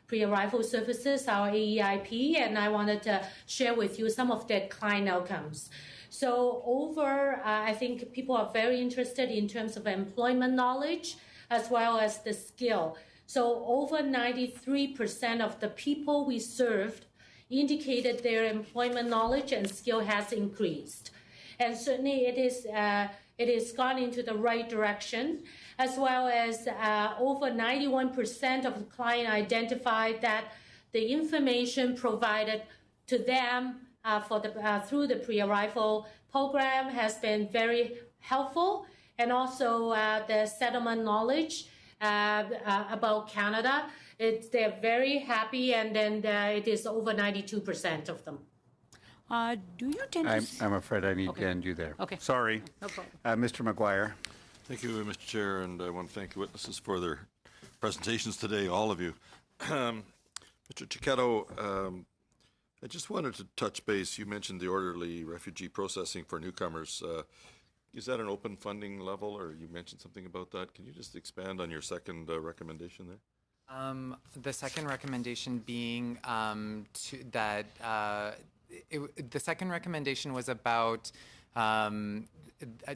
pre-arrival services, our AEIP, and I wanted to share with you some of the client outcomes. So I think people are very interested in terms of employment knowledge as well as the skill. So over 93% of the people we served indicated their employment knowledge and skill has increased. And certainly it is gone into the right direction, as well as over 91% of the client identified that the information provided to them through the pre-arrival program has been very helpful, and also the settlement knowledge about Canada. They're very happy, and then it is over 92% of them. Do you tend to... I'm afraid I need to end you there. Okay. Sorry. No problem. Mr. McGuire. Thank you, Mr. Chair, and I want to thank the witnesses for their presentations today, all of you. Mr. Chiquetto, I just wanted to touch base. You mentioned the orderly refugee processing for newcomers. Is that an open funding level, or you mentioned something about that? Can you just expand on your second recommendation there? The second recommendation being the second recommendation was about a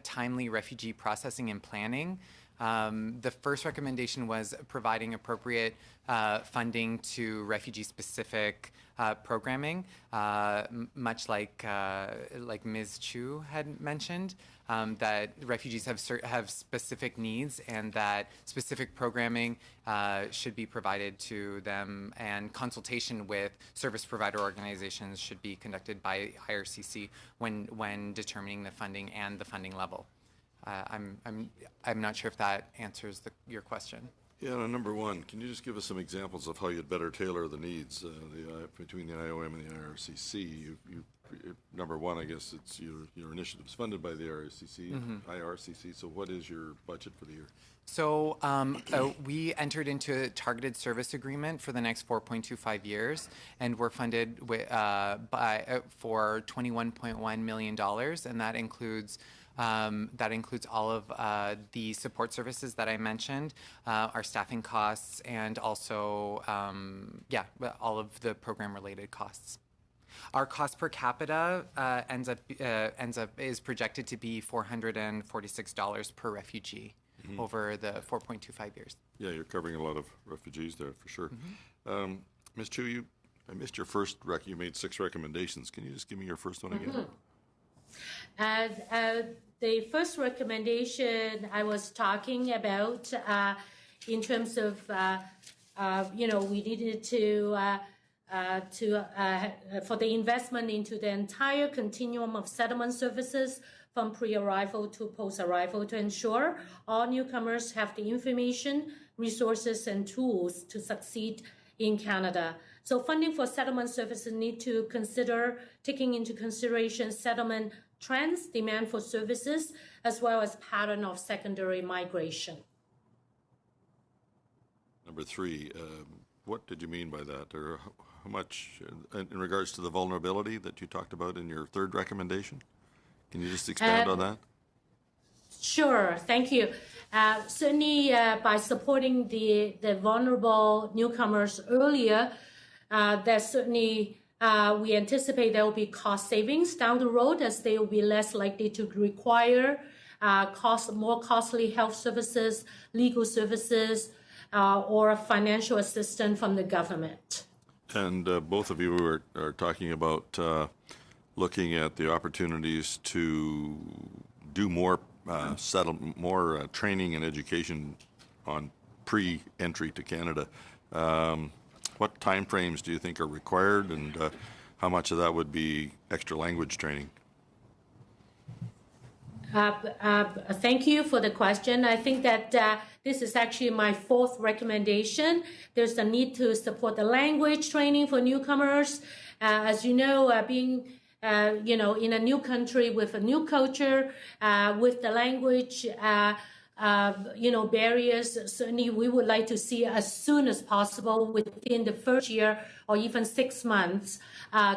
timely refugee processing and planning. The first recommendation was providing appropriate funding to refugee-specific programming, much like Ms. Chu had mentioned, that refugees have specific needs and that specific programming should be provided to them, and consultation with service provider organizations should be conducted by IRCC when determining the funding and the funding level. I'm not sure if that answers your question. Yeah, number one, can you just give us some examples of how you'd better tailor the needs between the IOM and the IRCC? Number one, I guess it's your initiatives funded by the IRCC. So what is your budget for the year? So we entered into a targeted service agreement for the next 4.25 years, and we're funded for $21.1 million, and that includes all of the support services that I mentioned, our staffing costs, and also all of the program-related costs. Our cost per capita is projected to be $446 per refugee over the 4.25 years. Yeah, you're covering a lot of refugees there for sure. Ms. Chu, I missed your first you made 6 recommendations. Can you just give me your first one again? The first recommendation I was talking about in terms of, we needed for the investment into the entire continuum of settlement services from pre-arrival to post-arrival to ensure all newcomers have the information, resources, and tools to succeed in Canada. So funding for settlement services need to consider taking into consideration settlement trends, demand for services, as well as pattern of secondary migration. Number 3, what did you mean by that, or how much in regards to the vulnerability that you talked about in your third recommendation? Can you just expand on that? Sure, thank you. Certainly, by supporting the vulnerable newcomers earlier, there's certainly we anticipate there will be cost savings down the road, as they will be less likely to require more costly health services, legal services, or financial assistance from the government. And both of you are talking about looking at the opportunities to do more training and education on pre-entry to Canada. what timeframes do you think are required, and how much of that would be extra language training? Thank you for the question. I think that this is actually my fourth recommendation. There's the need to support the language training for newcomers. As you know, being in a new country with a new culture, with the language, barriers, certainly we would like to see as soon as possible within the first year or even 6 months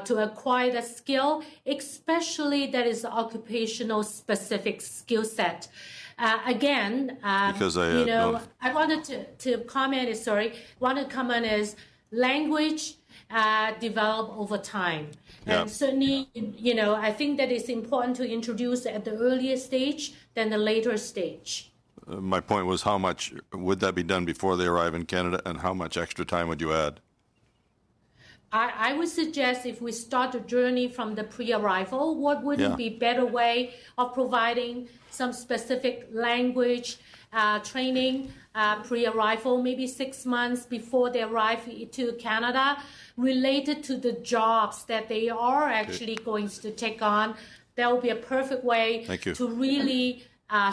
to acquire the skill, especially that is occupational specific skill set. Because I wanted to comment is language develop over time. Yeah. And certainly, I think that it's important to introduce at the earlier stage than the later stage. My point was, how much would that be done before they arrive in Canada, and how much extra time would you add? I would suggest if we start the journey from the pre-arrival, what wouldn't be better way of providing some specific language training pre-arrival, maybe 6 months before they arrive to Canada, related to the jobs that they are actually going to take on. That would be a perfect way to really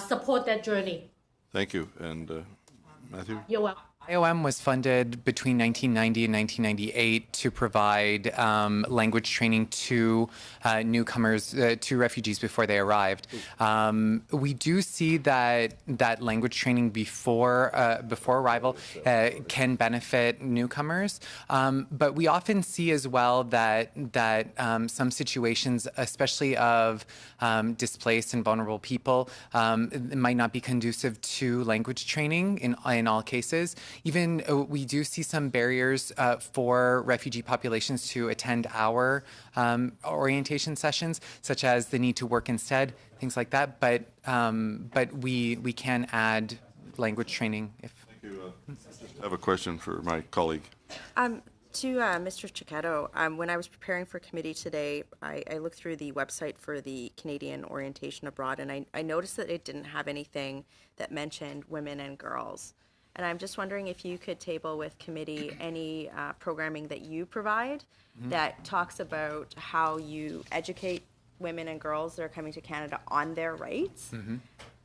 support that journey. Thank you. And Matthew? You're welcome. IOM was funded between 1990 and 1998 to provide language training to newcomers, to refugees before they arrived. We do see that language training before arrival can benefit newcomers, but we often see as well that some situations, especially of displaced and vulnerable people, might not be conducive to language training in all cases. Even we do see some barriers for refugee populations to attend our orientation sessions, such as the need to work instead, things like that. But we can add language training if. Thank you. I have a question for my colleague. To Mr. Chiquetto, when I was preparing for committee today, I looked through the website for the Canadian Orientation Abroad, and I noticed that it didn't have anything that mentioned women and girls. And I'm just wondering if you could table with committee any programming that you provide that talks about how you educate women and girls that are coming to Canada on their rights.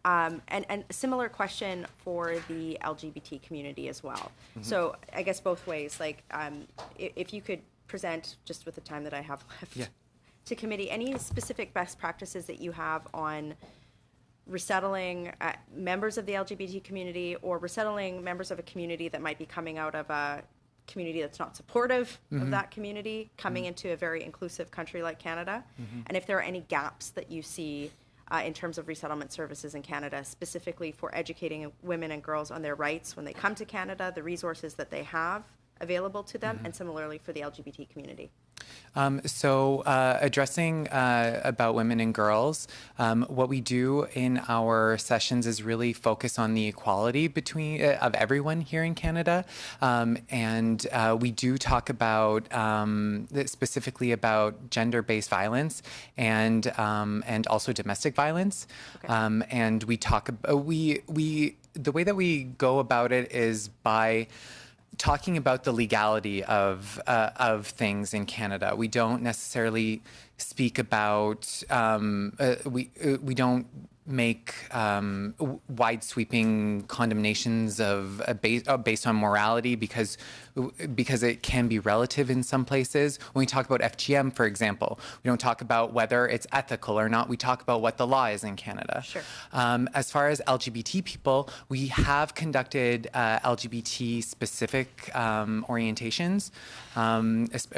And a similar question for the LGBT community as well. So I guess both ways, like if you could present, just with the time that I have left, to committee, any specific best practices that you have on resettling members of the LGBT community, or resettling members of a community that might be coming out of a community that's not supportive of that community, coming into a very inclusive country like Canada, and if there are any gaps that you see in terms of resettlement services in Canada, specifically for educating women and girls on their rights when they come to Canada, the resources that they have available to them, and similarly for the LGBT community. Addressing about women and girls, what we do in our sessions is really focus on the equality between of everyone here in Canada, and we do talk about specifically about gender-based violence and also domestic violence, and we talk the way that we go about it is by talking about the legality of things in Canada. We don't necessarily speak about we don't make wide sweeping condemnations of based on morality because it can be relative in some places. When we talk about FGM, for example, we don't talk about whether it's ethical or not. We talk about what the law is in Canada. Sure. As far as LGBT people, we have conducted LGBT specific orientations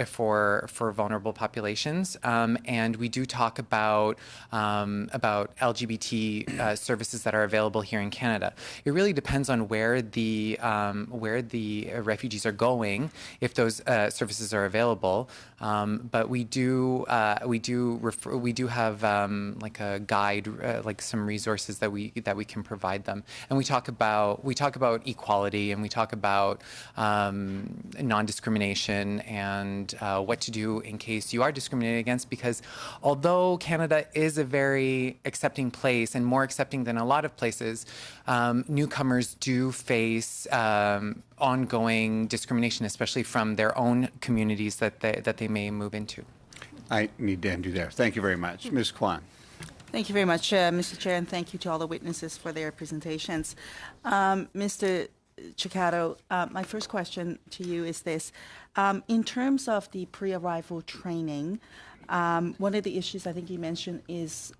for vulnerable populations, and we do talk about LGBT services that are available here in Canada. It really depends on where the refugees are going, if those services are available. But we do have like a guide, like some resources that we can provide them. And we talk about equality, and we talk about non-discrimination and what to do in case you are discriminated against. Because although Canada is a very accepting place face and more accepting than a lot of places, newcomers do face ongoing discrimination, especially from their own communities that they may move into. I need to end you there. Thank you very much. Ms. Kwan. Thank you very much, Mr. Chair, and thank you to all the witnesses for their presentations. Mr. Ciccato, my first question to you is this. In terms of the pre-arrival training, one of the issues I think you mentioned is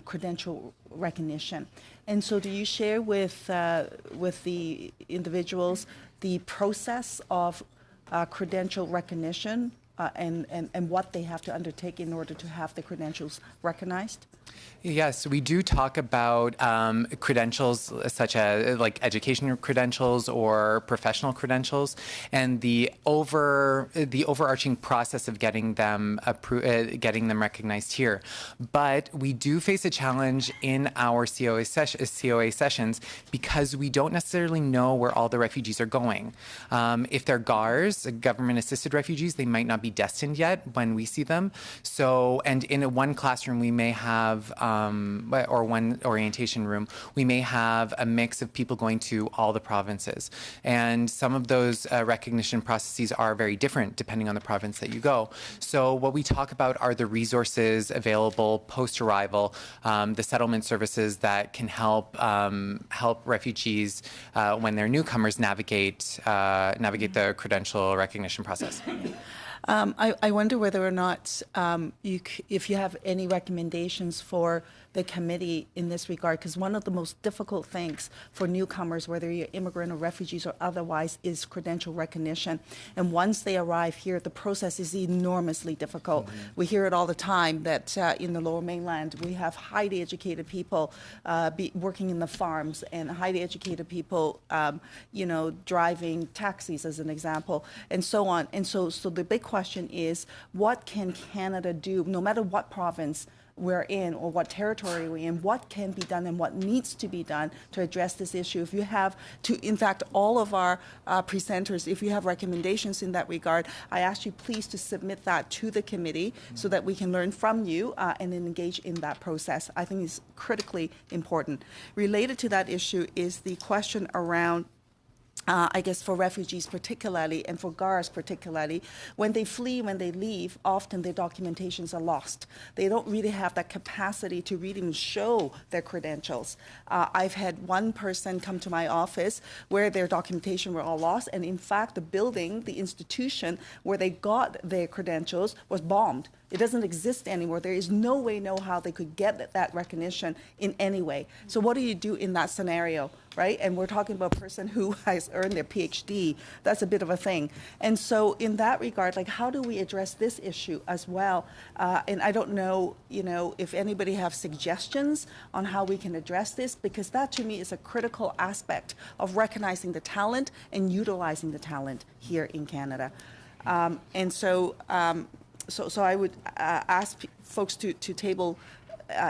credential recognition. And so do you share with the individuals the process of credential recognition and what they have to undertake in order to have the credentials recognized? Yes, we do talk about credentials such as like educational credentials or professional credentials, and the overarching process of getting them recognized here. But we do face a challenge in our COA sessions because we don't necessarily know where all the refugees are going. If they're GARs, government-assisted refugees, they might not be destined yet when we see them. So, and in one classroom we may have or one orientation room, we may have a mix of people going to all the provinces. And some of those recognition processes are very different depending on the province that you go. So what we talk about are the resources available post-arrival, the settlement services that can help refugees when they're newcomers navigate the credential recognition process. I wonder whether or not if you have any recommendations for the committee in this regard, because one of the most difficult things for newcomers, whether you're immigrant or refugees or otherwise, is credential recognition. And once they arrive here, the process is enormously difficult. Mm-hmm. We hear it all the time that in the Lower Mainland, we have highly educated people working in the farms and highly educated people, driving taxis as an example, and so on. And so the big question is, what can Canada do, no matter what province we're in or what territory we're in, what can be done and what needs to be done to address this issue? If you have in fact, all of our presenters, if you have recommendations in that regard, I ask you please to submit that to the committee so that we can learn from you and then engage in that process. I think it's critically important. Related to that issue is the question around I guess for refugees particularly, and for GARs particularly, when they flee, when they leave, often their documentations are lost. They don't really have that capacity to really show their credentials. I've had one person come to my office where their documentation were all lost, and in fact the building, the institution where they got their credentials was bombed. It doesn't exist anymore. There is no way, no how they could get that recognition in any way. So what do you do in that scenario, right? And we're talking about a person who has earned their PhD. That's a bit of a thing. And so in that regard, like, how do we address this issue as well? And I don't know, if anybody have suggestions on how we can address this, because that to me is a critical aspect of recognizing the talent and utilizing the talent here in Canada. So I would ask folks to table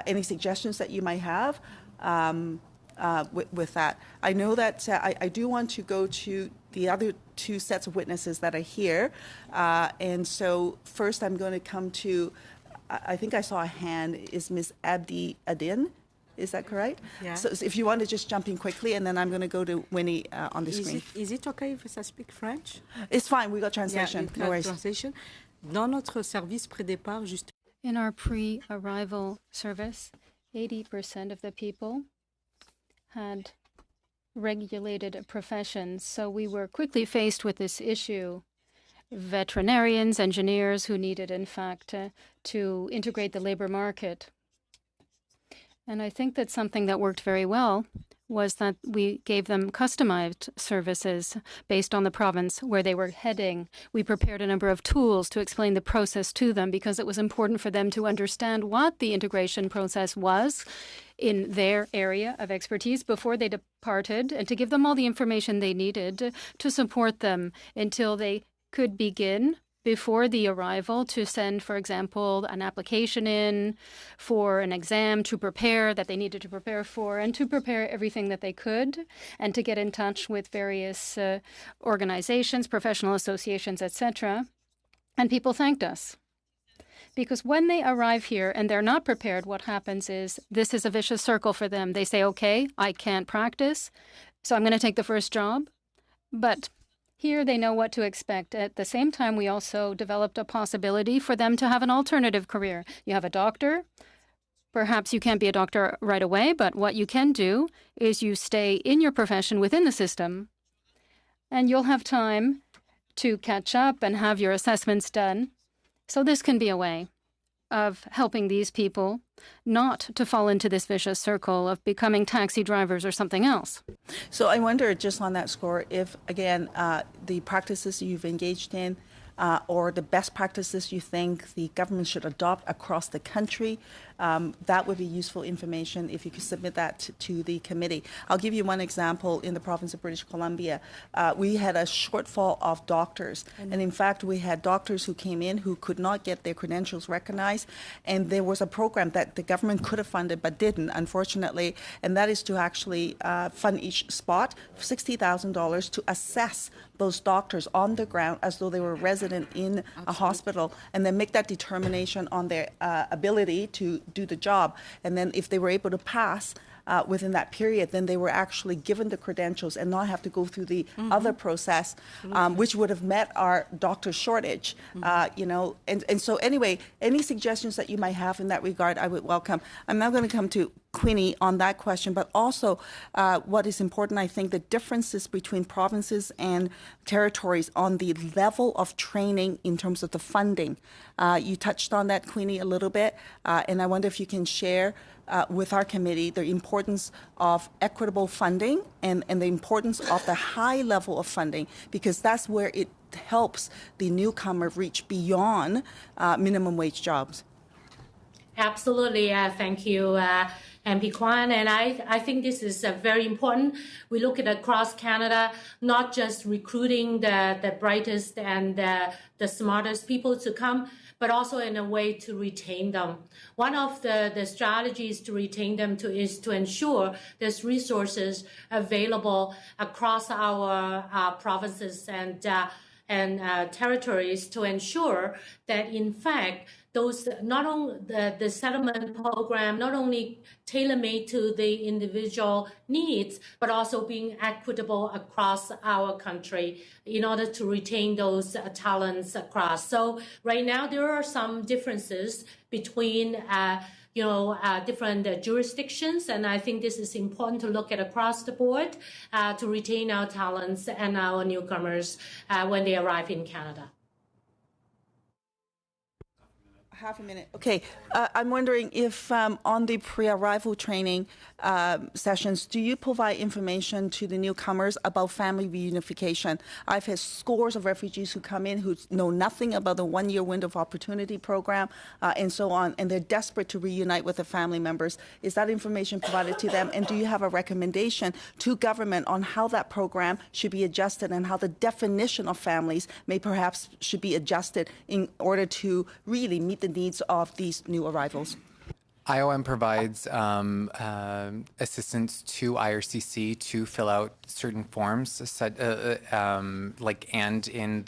any suggestions that you might have with that. I know that I do want to go to the other two sets of witnesses that are here. And so first I'm going to come to, I think I saw a hand, is Ms. Abdi Adin. Is that correct? Yeah. So if you want to just jump in quickly, and then I'm going to go to Winnie on the screen. Is it okay if I speak French? It's fine. We got translation. Yeah, no worries. Translation. Dans notre service pré-départ, juste. In our pre-arrival service, 80% of the people had regulated professions, so we were quickly faced with this issue. Veterinarians, engineers who needed, in fact, to integrate the labor market. And I think that something that worked very well was that we gave them customized services based on the province where they were heading. We prepared a number of tools to explain the process to them because it was important for them to understand what the integration process was in their area of expertise before they departed, and to give them all the information they needed to support them until they could begin before the arrival to send, for example, an application in for an exam to prepare that they needed to prepare for, and to prepare everything that they could, and to get in touch with various organizations, professional associations, etc. And people thanked us. Because when they arrive here and they're not prepared, what happens is this is a vicious circle for them. They say, okay, I can't practice, so I'm going to take the first job. But here they know what to expect. At the same time, we also developed a possibility for them to have an alternative career. You have a doctor. Perhaps you can't be a doctor right away, but what you can do is you stay in your profession within the system, and you'll have time to catch up and have your assessments done. So this can be a way of helping these people not to fall into this vicious circle of becoming taxi drivers or something else. So I wonder, just on that score, if, again, the practices you've engaged in or the best practices you think the government should adopt across the country, that would be useful information if you could submit that to the committee. I'll give you one example. In the province of British Columbia, we had a shortfall of doctors. And in fact, we had doctors who came in who could not get their credentials recognized. And there was a program that the government could have funded but didn't, unfortunately. And that is to actually fund each spot $60,000 to assess those doctors on the ground as though they were resident in a hospital, and then make that determination on their ability to do the job. And then if they were able to pass within that period, then they were actually given the credentials and not have to go through the other process, which would have met our doctor shortage, you know. And so anyway, any suggestions that you might have in that regard, I would welcome. I'm now going to come to Queenie on that question, but also what is important, I think, the differences between provinces and territories on the level of training in terms of the funding. You touched on that, Queenie, a little bit, and I wonder if you can share with our committee the importance of equitable funding and the importance of the high level of funding, because that's where it helps the newcomer reach beyond minimum wage jobs. Absolutely. Thank you, MP Kwan. And I think this is very important. We look at across Canada, not just recruiting the brightest and the smartest people to come, but also in a way to retain them. One of the strategies to retain them is to ensure there's resources available across our provinces and territories to ensure that, in fact, those not only the settlement program not only tailor-made to the individual needs, but also being equitable across our country in order to retain those talents across. So right now there are some differences between different jurisdictions, and I think this is important to look at across the board to retain our talents and our newcomers when they arrive in Canada. Half a minute. Okay. I'm wondering if on the pre-arrival training sessions, do you provide information to the newcomers about family reunification? I've had scores of refugees who come in who know nothing about the one-year window of opportunity program and so on, and they're desperate to reunite with their family members. Is that information provided to them? And do you have a recommendation to government on how that program should be adjusted and how the definition of families may perhaps should be adjusted in order to really meet the needs of these new arrivals? IOM provides assistance to IRCC to fill out certain forms, and in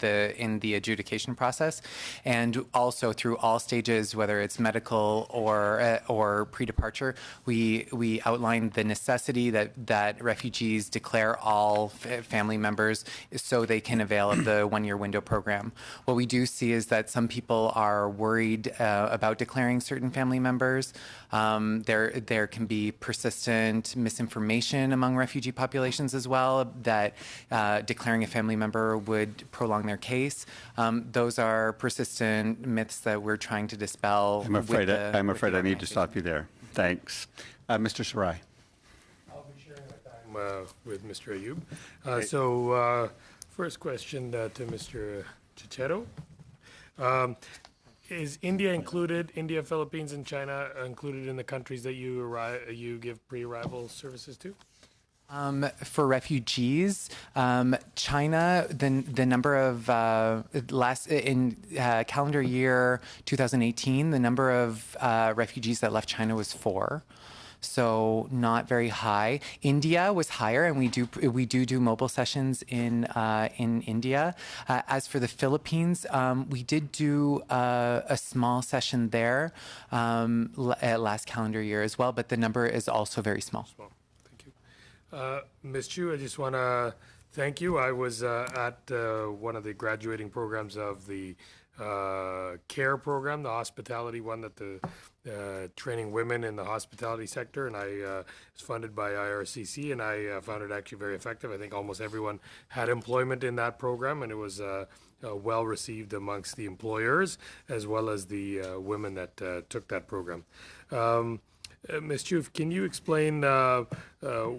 the adjudication process, and also through all stages, whether it's medical or pre-departure, we outline the necessity that refugees declare all family members so they can avail of the one-year window program. What we do see is that some people are worried about declaring certain family members. There can be persistent misinformation among refugee populations as well, that declaring a family member would prolong their case. Those are persistent myths that we're trying to dispel. I'm afraid I need to stop you there. Thanks. Mr. Sarai. I'll be sharing my time with Mr. Ayub. So first question to Mr. Chichero. Is India included, India, Philippines, and China included in the countries that you give pre-arrival services to? For refugees, China, the number of in calendar year 2018, the number of refugees that left China was 4. so not very high. India was higher, and we do mobile sessions in India. As for the Philippines, we did do a small session there last calendar year as well, but the number is also very small. Thank you. Ms. Chu, I just want to thank you. I was at one of the graduating programs of the CARE program, the hospitality one, that the training women in the hospitality sector, and it's funded by IRCC, and I found it actually very effective. I think almost everyone had employment in that program, and it was well received amongst the employers as well as the women that took that program. Ms. Chu, can you explain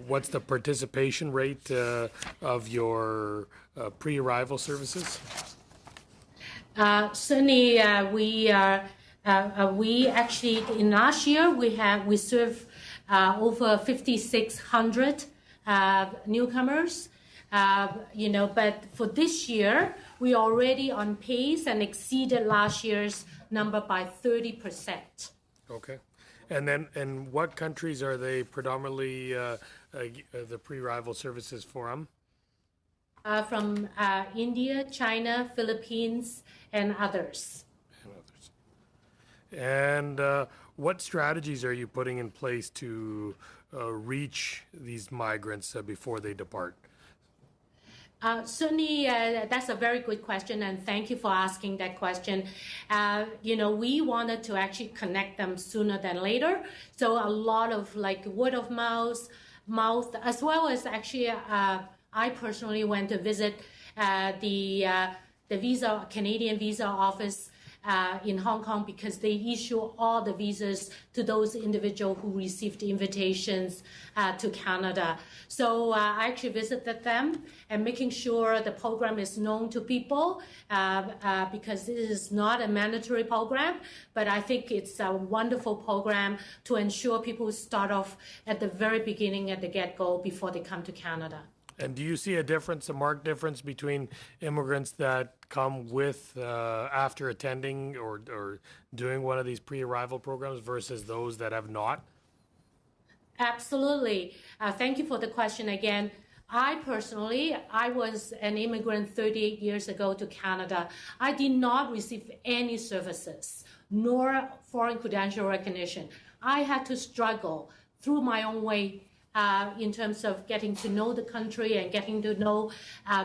what's the participation rate of your pre-arrival services? Certainly, we actually in last year we served over 5,600 newcomers. But for this year, we already on pace and exceeded last year's number by 30%. Okay. And what countries are they predominantly the pre-arrival services from? From India, China, Philippines, and others. And what strategies are you putting in place to reach these migrants before they depart? Certainly, that's a very good question, and thank you for asking that question. We wanted to actually connect them sooner than later, so a lot of word of mouth, as well as actually, I personally went to visit the Canadian visa office in Hong Kong, because they issue all the visas to those individuals who received invitations to Canada. So I actually visited them and making sure the program is known to people, because this is not a mandatory program, but I think it's a wonderful program to ensure people start off at the very beginning, at the get-go, before they come to Canada. And do you see a marked difference between immigrants that come with after attending or doing one of these pre-arrival programs versus those that have not? Absolutely. Thank you for the question again. I was an immigrant 38 years ago to Canada. I did not receive any services, nor foreign credential recognition. I had to struggle through my own way in terms of getting to know the country and getting to know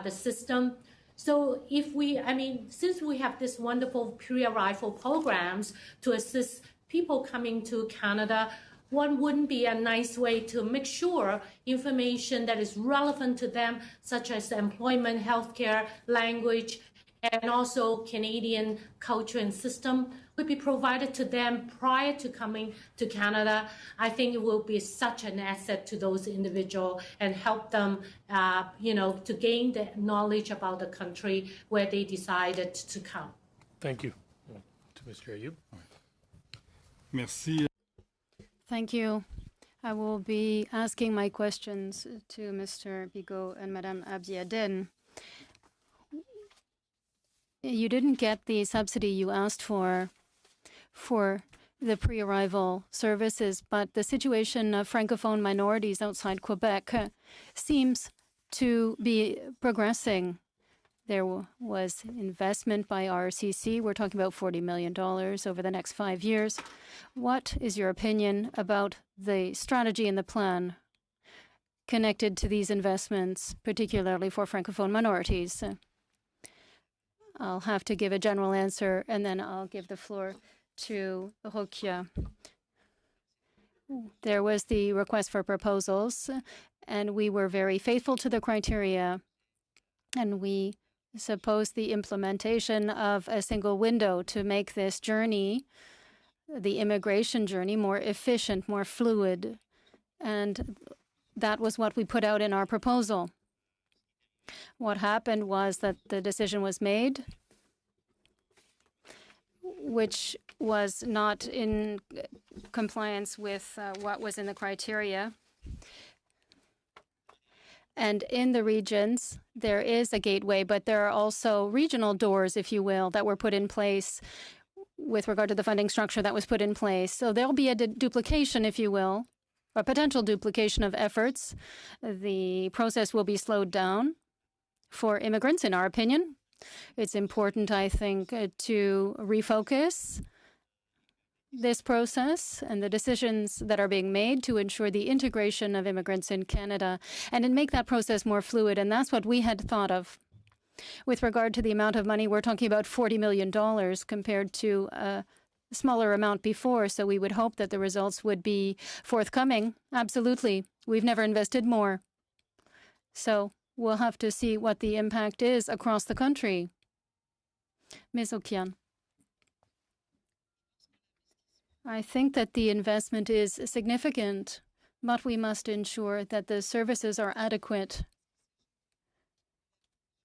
the system. So since we have this wonderful pre-arrival programs to assist people coming to Canada, one wouldn't be a nice way to make sure information that is relevant to them, such as employment, healthcare, language, and also Canadian culture and system, would be provided to them prior to coming to Canada. I think it will be such an asset to those individuals and help them, to gain the knowledge about the country where they decided to come. Thank you. To Mr. Ayoub. Merci. Thank you. I will be asking my questions to Mr. Bigot and Madame Abdiadene. You didn't get the subsidy you asked for the pre-arrival services, but the situation of Francophone minorities outside Quebec seems to be progressing. There was investment by RCC. We're talking about $40 million over the next 5 years. What is your opinion about the strategy and the plan connected to these investments, particularly for Francophone minorities? I'll have to give a general answer, and then I'll give the floor to Rokia. There was the request for proposals, and we were very faithful to the criteria, and we suppose the implementation of a single window to make this journey, the immigration journey, more efficient, more fluid, and that was what we put out in our proposal. What happened was that the decision was made, which was not in compliance with what was in the criteria. And in the regions, there is a gateway, but there are also regional doors, if you will, that were put in place with regard to the funding structure that was put in place. So there'll be a duplication, if you will. a potential duplication of efforts. The process will be slowed down for immigrants, in our opinion. It's important, I think, to refocus this process and the decisions that are being made to ensure the integration of immigrants in Canada and to make that process more fluid. And that's what we had thought of. With regard to the amount of money, we're talking about $40 million compared to a smaller amount before. So we would hope that the results would be forthcoming. Absolutely. We've never invested more. So we'll have to see what the impact is across the country. Ms. Okian. I think that the investment is significant, but we must ensure that the services are adequate.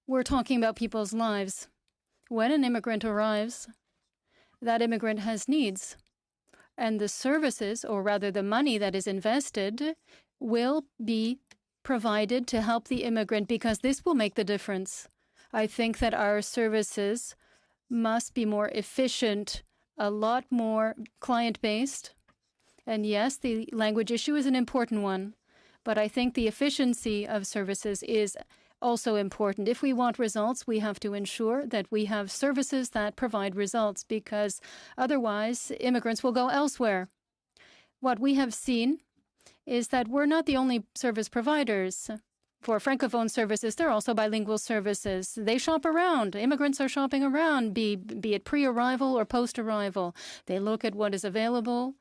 We're talking about people's lives. When an immigrant arrives, that immigrant has needs, and the services, or rather the money that is invested, will be provided to help the immigrant because this will make the difference. I think that our services must be more efficient, a lot more client-based. And yes, the language issue is an important one, but I think the efficiency of services is also important. If we want results, we have to ensure that we have services that provide results because otherwise immigrants will go elsewhere. What we have seen is that we're not the only service providers. For Francophone services, they're also bilingual services. They shop around. Immigrants are shopping around, be it pre-arrival or post-arrival. They look at what is available.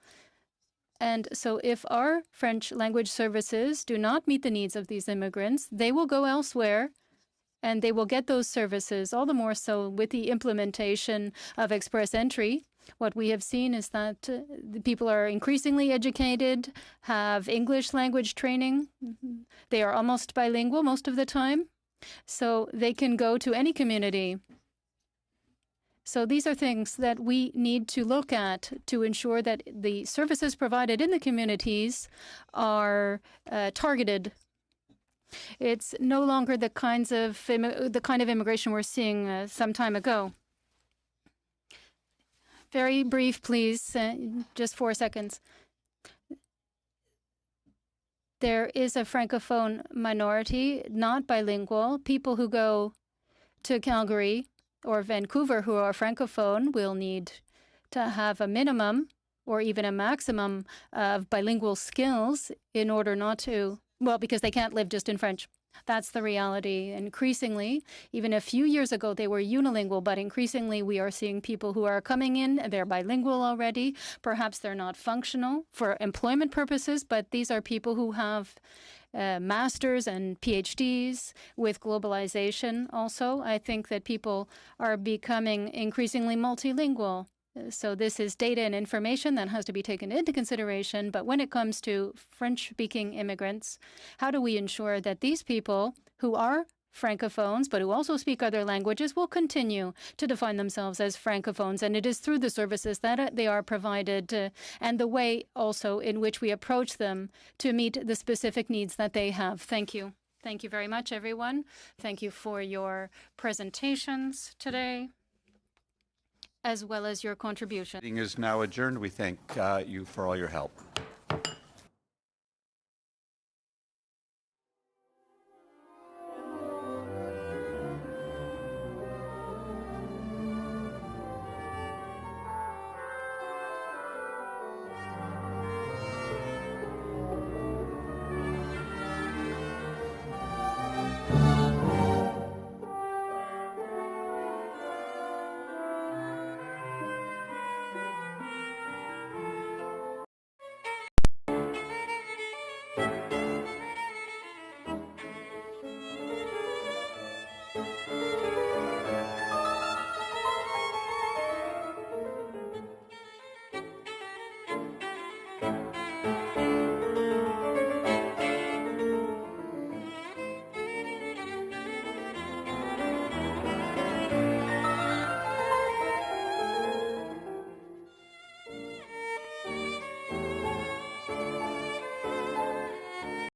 And so if our French language services do not meet the needs of these immigrants, they will go elsewhere and they will get those services, all the more so with the implementation of Express Entry. What we have seen is that the people are increasingly educated, have English language training. They are almost bilingual most of the time, so they can go to any community. So these are things that we need to look at to ensure that the services provided in the communities are targeted. It's no longer the kind of immigration we're seeing some time ago. Very brief, please, just 4 seconds. There is a Francophone minority, not bilingual. People who go to Calgary or Vancouver who are Francophone will need to have a minimum or even a maximum of bilingual skills in order not to, well, because they can't live just in French. That's the reality. Increasingly, even a few years ago, they were unilingual, but increasingly we are seeing people who are coming in, they're bilingual already. Perhaps they're not functional for employment purposes, but these are people who have masters and PhDs with globalization also. I think that people are becoming increasingly multilingual. So this is data and information that has to be taken into consideration. But when it comes to French-speaking immigrants, how do we ensure that these people who are Francophones, but who also speak other languages, will continue to define themselves as Francophones? And it is through the services that they are provided and the way also in which we approach them to meet the specific needs that they have. Thank you. Thank you very much, everyone. Thank you for your presentations today, as well as your contribution. Meeting is now adjourned. We thank you for all your help.